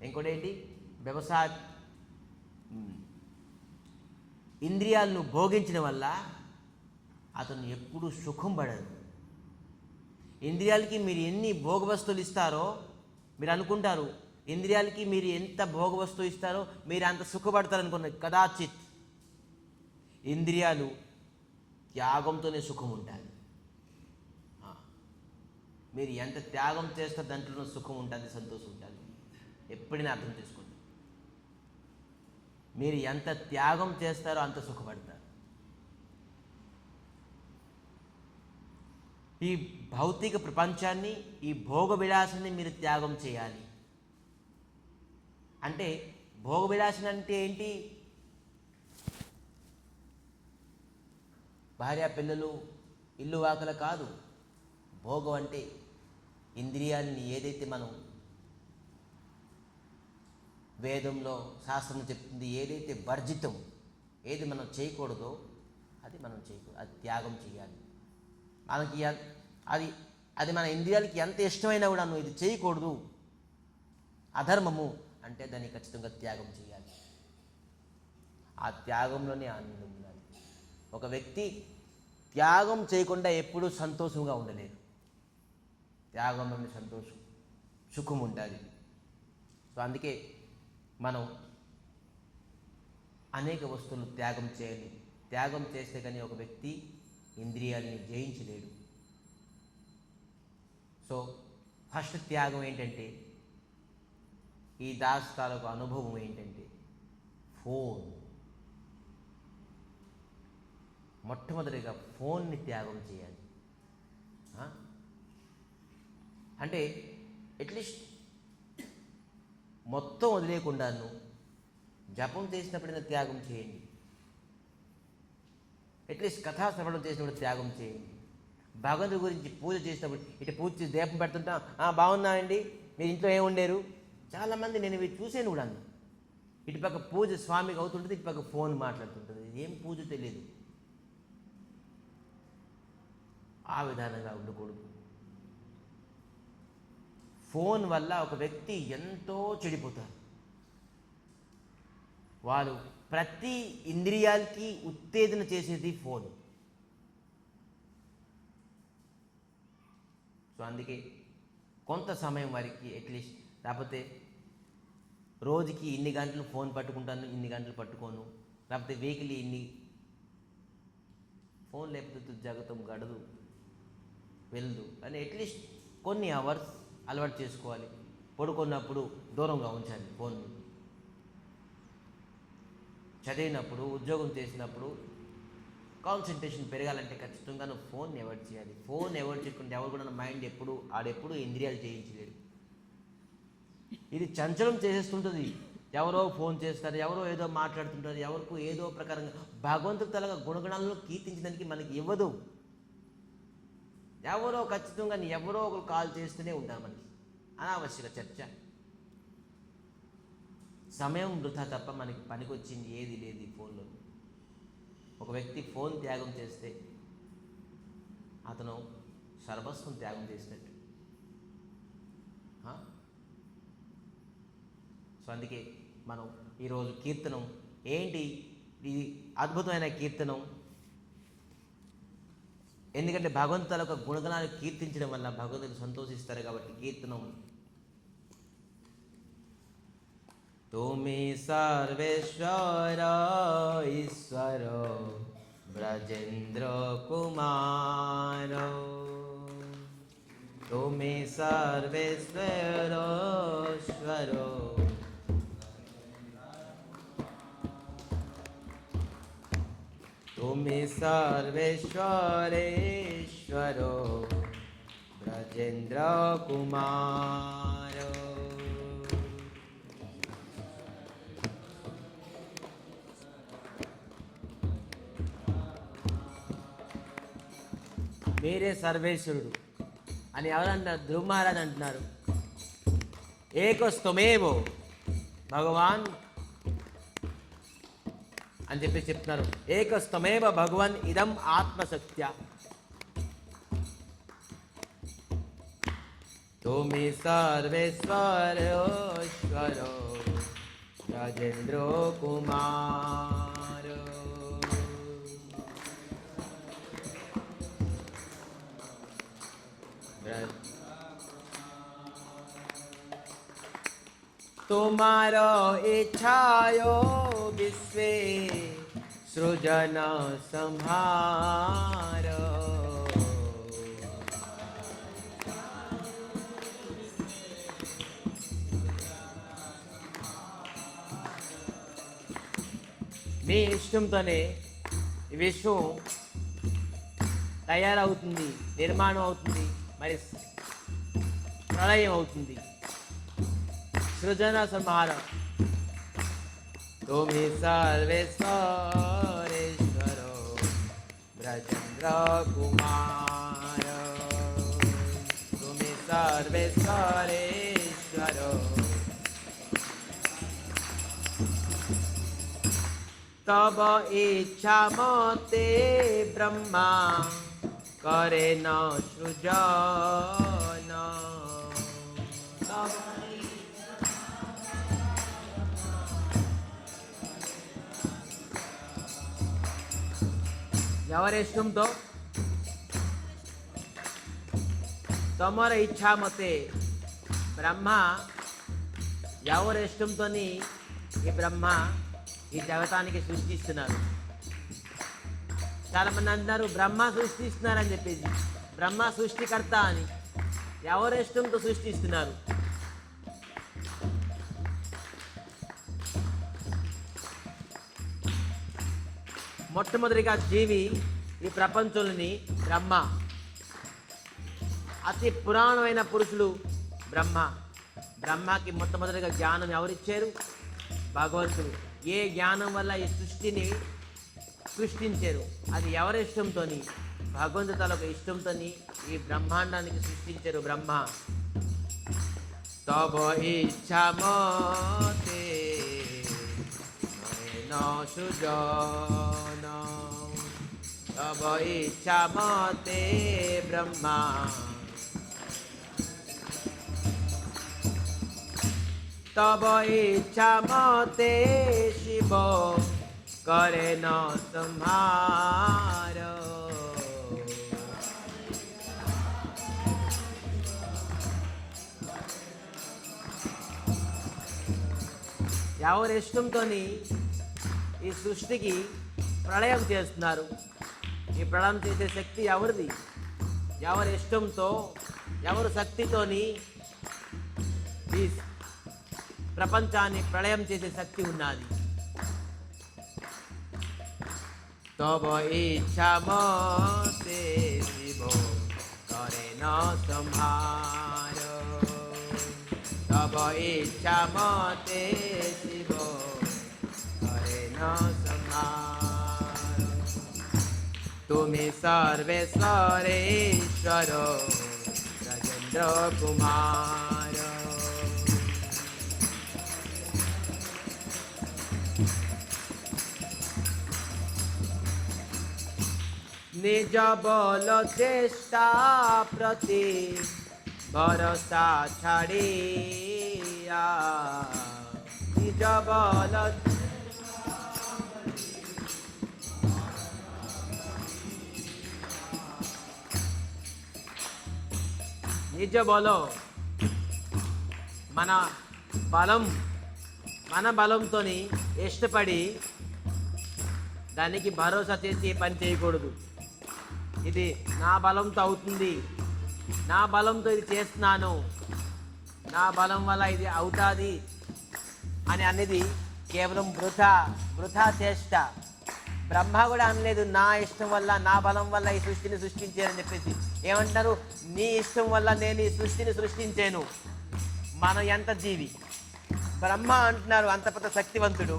ఇంకోటేంటి? వ్యవసాయ ఇంద్రియాలను భోగించడం వల్ల అతను ఎప్పుడూ సుఖం పడదు. ఇంద్రియాలకి మీరు ఎన్ని భోగవస్తువులు ఇస్తారో మీరు అనుకుంటారు, ఇంద్రియాలకి మీరు ఎంత భోగవస్తువు ఇస్తారో మీరు అంత సుఖపడతారనుకున్నారు. కదాచిత్ ఇంద్రియాలు త్యాగంతోనే సుఖం ఉంటుంది. మీరు ఎంత త్యాగం చేస్తారో దాంట్లో సుఖం ఉంటుంది, సంతోషం ఉంటుంది. ఎప్పుడైనా అర్థం చేసుకోండి. మీరు ఎంత త్యాగం చేస్తారో అంత సుఖపడతారు. ఈ భౌతిక ప్రపంచాన్ని, ఈ భోగ విలాసాన్ని మీరు త్యాగం చేయాలి. అంటే భోగ విలాసం అంటే ఏంటి? భార్య పిల్లలు, ఇల్లు వాకల కాదు. భోగం అంటే ఇంద్రియాలని ఏదైతే మనం వేదంలో శాస్త్రం చెప్తుంది, ఏదైతే వర్జితం, ఏది మనం చేయకూడదో అది మనం చేయకూడదు, అది త్యాగం చేయాలి. మనకి అది అది మన ఇంద్రియాలకి ఎంత ఇష్టమైనా కూడా నువ్వు ఇది చేయకూడదు, అధర్మము అంటే దాన్ని ఖచ్చితంగా త్యాగం చేయాలి. ఆ త్యాగంలోనే ఆనందం ఉండాలి. ఒక వ్యక్తి త్యాగం చేయకుండా ఎప్పుడూ సంతోషంగా ఉండలేదు. త్యాగంలోని సంతోషం, సుఖం ఉంటుంది. సో అందుకే మనం అనేక వస్తువులు త్యాగం చేయాలి. త్యాగం చేస్తే కానీ ఒక వ్యక్తి ఇంద్రియాలని జయించలేడు. సో ఫస్ట్ త్యాగం ఏంటంటే, ఈ దాస్ తాలూకు అనుభవం ఏంటంటే ఫోన్. మొట్టమొదటిగా ఫోన్ని త్యాగం చేయాలి. అంటే అట్లీస్ట్ మొత్తం వదిలేయకుండాను జపం చేసినప్పుడైనా త్యాగం చేయండి. అట్లీస్ట్ కథా శ్రవణం చేసినప్పుడు త్యాగం చేయండి. భగవంతుడి గురించి పూజ చేసినప్పుడు ఇటు పూజ చేసి దీపం పెడుతుంటా, బాగున్నా అండి, మీరు ఇంట్లో ఏమి ఉండేరు. చాలామంది నేను ఇవి చూసాను కూడా. ఇటుపక్క పూజ స్వామికి అవుతుంటుంది, ఇటుపక్క ఫోన్ మాట్లాడుతుంటుంది. ఏం పూజ తెలియదు. ఆ విధానంగా ఉండకూడదు. ఫోన్ వల్ల ఒక వ్యక్తి ఎంతో చెడిపోతారు. వాళ్ళు ప్రతి ఇంద్రియాలకి ఉత్తేజన చేసేది ఫోన్. సో అందుకే కొంత సమయం వరకు అట్లీస్ట్, లేకపోతే రోజుకి ఇన్ని గంటలు ఫోన్ పట్టుకుంటాను, ఇన్ని గంటలు పట్టుకోను, లేకపోతే వీక్లీ ఇన్ని ఫోన్ లేకపోతే జగతం గడదు, వెళ్ళదు. కానీ అట్లీస్ట్ కొన్ని అవర్స్ అలవాటు చేసుకోవాలి. పడుకున్నప్పుడు దూరంగా ఉంచాలి ఫోన్ని. చదివినప్పుడు, ఉద్యోగం చేసినప్పుడు కాన్సన్ట్రేషన్ పెరగాలంటే ఖచ్చితంగా నువ్వు ఫోన్ని అవాయిడ్ చేయాలి. ఫోన్ అవాయిడ్ చేయకుండా ఎవరు కూడా మైండ్ ఆడెప్పుడు ఇంద్రియాలు చేయించలేడు. ఇది చంచలం చేసేస్తుంటుంది. ఎవరో ఫోన్ చేస్తారు, ఎవరో ఏదో మాట్లాడుతుంటారు, ఎవరికో ఏదో ప్రకారంగా భగవంతుడు తలగా గుణగణాలను కీర్తించడానికి మనకి ఇవ్వదు. ఎవరో ఖచ్చితంగా ఎవరో ఒకరు కాల్ చేస్తూనే ఉంటారు మనకి. అనావశ్యక చర్చ, సమయం వృధా తప్ప మనకి పనికొచ్చింది ఏది లేదు ఈ ఫోన్లో. ఒక వ్యక్తి ఫోన్ త్యాగం చేస్తే అతను సర్వస్వం త్యాగం చేసినట్టు. సో అందుకే మనం ఈరోజు కీర్తనం ఏంటి, ఇది అద్భుతమైన కీర్తనం. ఎందుకంటే భగవంతుల యొక్క గుణగణాలు కీర్తించడం వల్ల భగవంతుడు సంతోషిస్తారు కాబట్టి కీర్తనం. తుమి సర్వేశ్వర ఈశ్వర బ్రజేంద్ర కుమార, తుమి సర్వేశ్వర ఈశ్వర తుమి సర్వేశ్వరేశ్వర బ్రజేంద్ర కుమార. మీరే సర్వేశ్వరుడు అని ఎవరంటారు? ధ్రువ మహారాజ్ అంటున్నారు. ఏకస్త్వమేవో భగవాన్ అని చెప్పి చెప్తున్నారు. ఏకస్త్వమేవ భగవన్ ఇదం ఆత్మశక్త్య, తుమి సర్వేశ్వరేశ్వరో రాజేంద్ర కుమార. तुम्हारो इच्छायो विश्वे सृजन संहारो, మీ ఇష్టంతోనే ఈ విశ్వం తయారవుతుంది, నిర్మాణం అవుతుంది, మరి ప్రళయం అవుతుంది, సృజన సంహారం. తుమి సర్వేశ్వరేశ్వరో బ్రజేంద్ర కుమార, తుమి సర్వేశ్వరేశ్వరో. तब इच्छा मते ब्रह्मा करे न सृजन, ఎవరి ఇష్టంతో తమర ఇచ్ఛా మతే బ్రహ్మ, ఎవరి ఇష్టంతోని ఈ బ్రహ్మ ఈ జగతానికి సృష్టిస్తున్నారు. చాలామంది అంటున్నారు బ్రహ్మ సృష్టిస్తున్నారని చెప్పేసి, బ్రహ్మ సృష్టికర్త అని. ఎవరి ఇష్టంతో సృష్టిస్తున్నారు? మొట్టమొదటిగా జీవి ఈ ప్రపంచంలోని బ్రహ్మ. అతి పురాణమైన పురుషుడు బ్రహ్మ. బ్రహ్మకి మొట్టమొదటిగా జ్ఞానం ఎవరిచ్చారు? భగవంతుడు. ఏ జ్ఞానం వల్ల ఈ సృష్టిని సృష్టించారు? అది ఎవరి ఇష్టంతో? భగవంతుడు తన ఇష్టంతో ఈ బ్రహ్మాండానికి సృష్టించారు బ్రహ్మ. తబ ఇచ్ఛా మతే న సృజన, తబ ఇచ్ఛా మతే బ్రహ్మ, तब इच्छा मते शिव करे न संहार. ఎవరి ఇష్టంతో ఈ సృష్టికి ప్రళయం చేస్తున్నారు? ఈ ప్రళయం చేసే శక్తి ఎవరిది? ఎవరి ఇష్టంతో, ఎవరి శక్తితోని ఈ ప్రపంచాన్ని ప్రళయం చేసే శక్తి ఉన్నది. తబ ఇచ్ఛా మతే శివ करे न संहार, तब इच्छा मते शिव तुम्हें सर्वेश्वरेश्वर राजेंद्र कुमार निज बल चेष्टा प्रति भरोसा छाड़िया निज बल నిజ బలం మన బలంతో ఇష్టపడి దానికి భరోసా చేసి పని చేయకూడదు. ఇది నా బలంతో అవుతుంది, నా బలంతో ఇది చేస్తున్నాను, నా బలం వల్ల ఇది అవుతుంది అని అనేది కేవలం వృథా చేష్ట. బ్రహ్మ కూడా అనలేదు నా ఇష్టం వల్ల నా బలం వల్ల ఈ సృష్టిని సృష్టించానని చెప్పేసి. ఏమంటారు? నీ ఇష్టం వల్ల నేను ఈ సృష్టిని సృష్టించాను. మనం ఎంత జీవి. బ్రహ్మ అంటున్నారు అంత పెద్ద శక్తివంతుడు,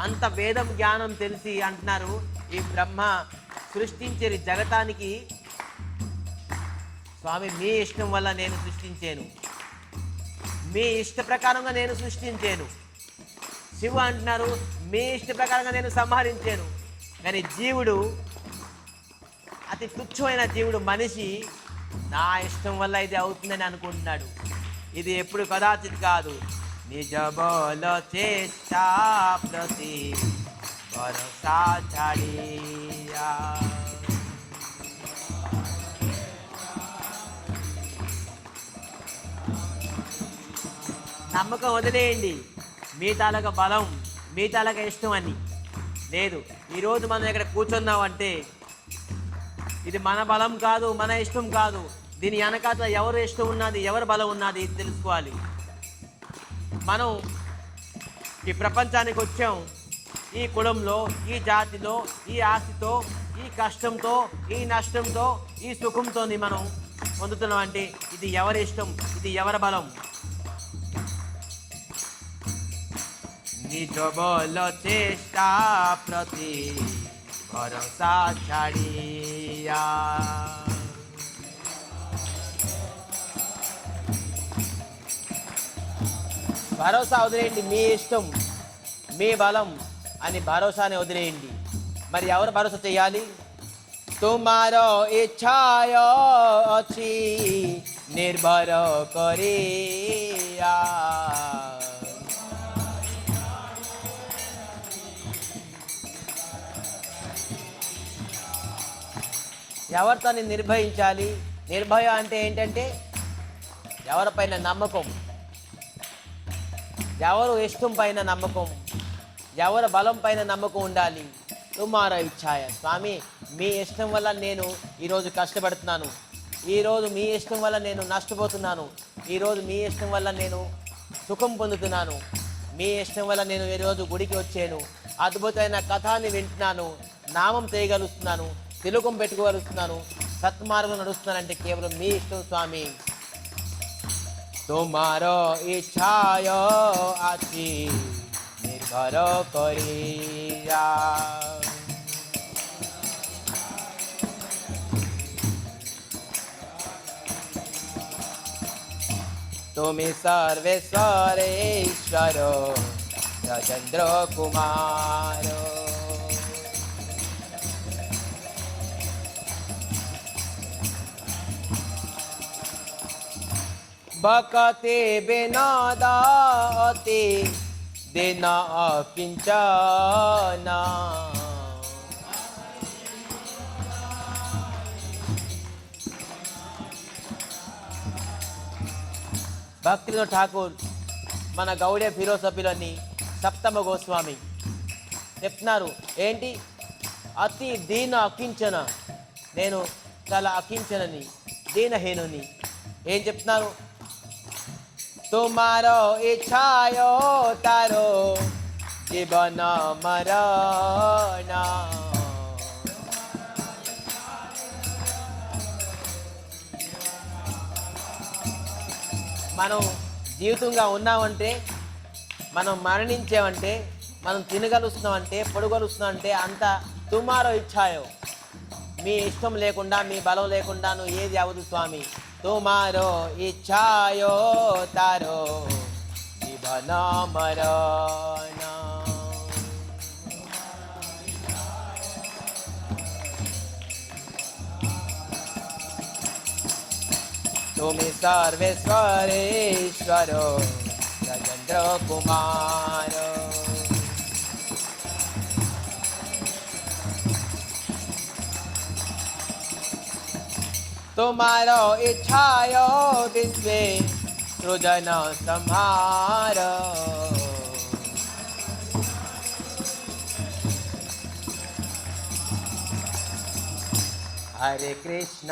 అంత వేదం జ్ఞానం తెలిసి అంటున్నారు ఈ బ్రహ్మ సృష్టించే జగతానికి స్వామి మీ ఇష్టం వల్ల నేను సృష్టించాను, మీ ఇష్ట ప్రకారంగా నేను సృష్టించాను. శివ అంటున్నారు మీ ఇష్ట ప్రకారంగా నేను సంహరించాను. కానీ జీవుడు, అతి తుచ్చమైన జీవుడు మనిషి నా ఇష్టం వల్ల ఇది అవుతుందని అనుకుంటున్నాడు. ఇది ఎప్పుడు కదాచిత్ కాదు. నిజ బల చేష్టా ప్రతి భరోసా ఛాడియా నమ్మకం వదిలేయండి. మీ తాలూకా బలం, మీ తాలూకా ఇష్టం అని లేదు. ఈరోజు మనం ఇక్కడ కూర్చున్నామంటే ఇది మన బలం కాదు, మన ఇష్టం కాదు. దీని వెనకాల ఎవరు ఇష్టం ఉన్నది, ఎవరు బలం ఉన్నది ఇది తెలుసుకోవాలి. మనం ఈ ప్రపంచానికి వచ్చాం ఈ కులంలో, ఈ జాతిలో, ఈ ఆస్తితో, ఈ కష్టంతో, ఈ నష్టంతో, ఈ సుఖంతో మనం పొందుతున్నాం. అంటే ఇది ఎవరి ఇష్టం, ఇది ఎవరి బలం? निज बल चेष्टा प्रति भरोसा छाड़िया భరోసా వదిలేయండి. మీ ఇష్టం, మీ బలం అని భరోసాని వదిలేయండి. మరి ఎవరు భరోసా చేయాలి? తుమారో ఇచ్ఛాయ అచి నిర్భర కరియా ఎవరితో నిర్భయించాలి? నిర్భయ అంటే ఏంటంటే ఎవరిపైన నమ్మకం, ఎవరు ఇష్టం పైన నమ్మకం, ఎవరి బలం పైన నమ్మకం ఉండాలి. తుమారా ఇచ్ఛాయ స్వామి మీ ఇష్టం వల్ల నేను ఈరోజు కష్టపడుతున్నాను, ఈరోజు మీ ఇష్టం వల్ల నేను నష్టపోతున్నాను, ఈరోజు మీ ఇష్టం వల్ల నేను సుఖం పొందుతున్నాను, మీ ఇష్టం వల్ల నేను ఈరోజు గుడికి వచ్చాను, అద్భుతమైన కథాన్ని వింటున్నాను, నామం చేయగలుగుతున్నాను, తిలకం పెట్టుకోగలుగుతున్నాను, సత్మార్గం నడుస్తున్నానంటే కేవలం మీ ఇష్టం స్వామి. తుమారో ఇచ్ఛాయ ఆచి నిర్భర కరియా तुमी सर्वेश्वरेश्वर राजेंद्र कुमार बकते बिना दाते देना किंचना భక్తిలో ఠాకూర్ మన గౌడే ఫిలోసఫీలోని సప్తమ గోస్వామి చెప్తున్నారు ఏంటి? అతి దీన అకించన, నేను చాలా అకించనని, దీనహీనుని. ఏం చెప్తున్నారు? తుమారో ఇచ్ఛాయో తారో జీవన మరణ మనం జీవితంగా ఉన్నామంటే, మనం మరణించామంటే మనం తినగలుస్తున్నాం అంటే పొడగలుస్తున్నాం అంటే అంత తుమారో ఇచ్చాయో, మీ ఇష్టం లేకుండా మీ బలం లేకుండా నువ్వు ఏది అవదు స్వామి. తుమారో ఇచ్చాయో తారో నిభన మరణ. तुमी सर्वेश्वरेश्वरो गजेंद्र कुमार. तुम्हारो इच्छायो विश्वे सृजन संहार. हरे कृष्ण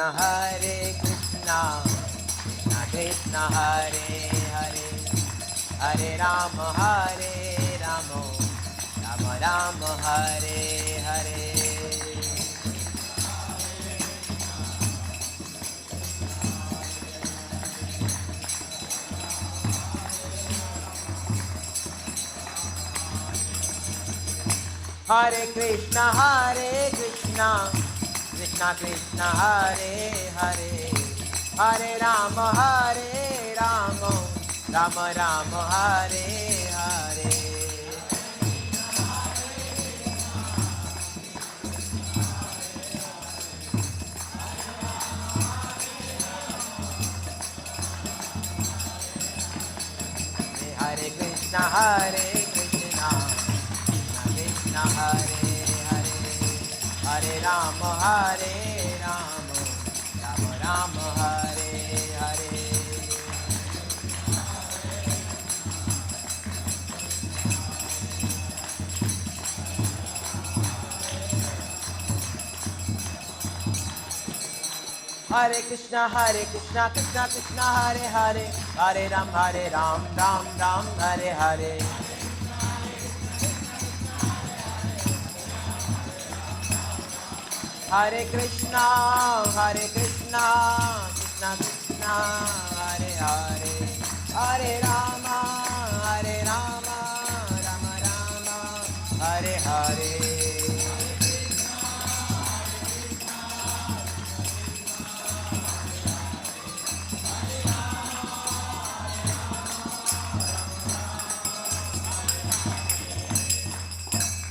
कृष्ण कृष्ण हरे हरे, हरे राम राम राम हरे हरे. हरे कृष्ण कृष्ण कृष्ण कृष्ण हरे हरे, हरे राम राम राम हरे हरे. हरे कृष्ण कृष्ण कृष्ण हरे हरे, हरे राम राम राम हरे हरे. हरे कृष्ण कृष्ण कृष्ण हरे हरे, हरे राम राम राम हरे हरे. हरे कृष्ण कृष्ण कृष्ण हरे हरे, हरे राम राम राम हरे हरे.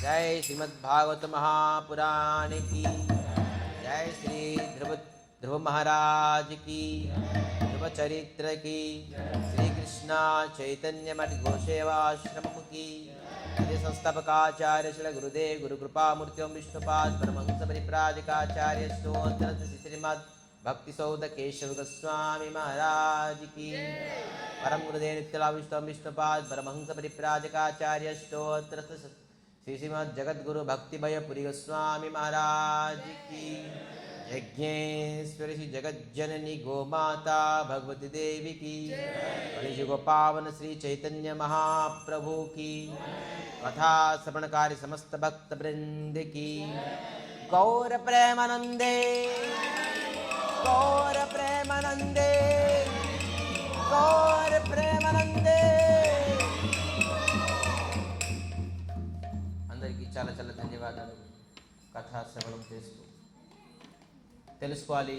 जय श्रीमद्भागवत महापुराण की जय. श्री ध्रुव महाराज की, ध्रुव चरित्र की, श्री कृष्ण चैतन्य मठ गोसेवाश्रम की, श्री संस्थापकाचार्य श्री गुरुदेव गुरु कृपा मूर्तियों विष्णुपाद परमहंस परिप्राजकाचार्य स्तोत्र श्रीमद् भक्ति सौद केशव गोस्वामी महाराज की. परम गुरुदेव नित्यला विष्णुपाद परमहंस परिप्राजकाचार्य स्तोत्र श्री श्रीमद् जगद्गुरु भक्तिभयपुरी गोस्वामी महाराज की. यज्ञेश्वरी श्री जगज्जननी गोमाता भगवती देवी की. कलियुग पावन श्री चैतन्य महाप्रभु की. कथा श्रवणकारी समस्त भक्त वृंद की. गौर प्रेमानंदे, गौर प्रेमानंदे, गौर प्रेमानंदे. అందరికీ చాలా చాలా ధన్యవాదాలు. కథా శ్రవణం చేస్తూ తెలుసుకోవాలి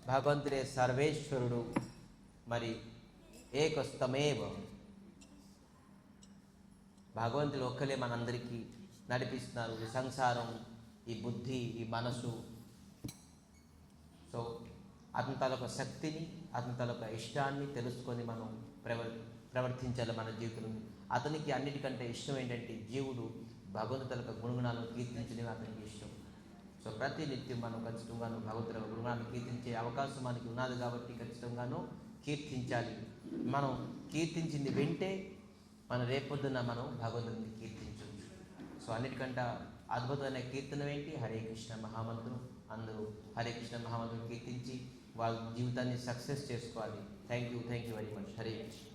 భగవంతుడే సర్వేశ్వరుడు, మరి ఏకస్తమేవ. భగవంతుడు ఒక్కలే మనందరికీ నడిపిస్తున్నారు ఈ సంసారం, ఈ బుద్ధి, ఈ మనసు. సో అతని తాలూక శక్తిని, అతని తాలూక ఇష్టాన్ని తెలుసుకొని మనం ప్రవర్తించాలి మన జీవితంలో. అతనికి అన్నిటికంటే ఇష్టం ఏంటంటే జీవుడు భగవంతుని తాలూక గుణగుణాలను కీర్తించడమే అతనికి ఇష్టం. సో ప్రతి నిత్యం మనం ఖచ్చితంగాను భగవంతుల గుణగాలను కీర్తించే అవకాశం మనకి ఉన్నది కాబట్టి ఖచ్చితంగాను కీర్తించాలి. మనం కీర్తించింది వింటే మనం రేపొద్దున మనం భగవంతుని కీర్తించవచ్చు. సో అన్నిటికంటే అద్భుతమైన కీర్తనం ఏంటి? హరే కృష్ణ మహామంత్రం. అందరూ హరే కృష్ణ మహామంత్రం కీర్తించి వాళ్ళ జీవితాన్ని సక్సెస్ చేసుకోవాలి. Thank you very much. Hare Krishna.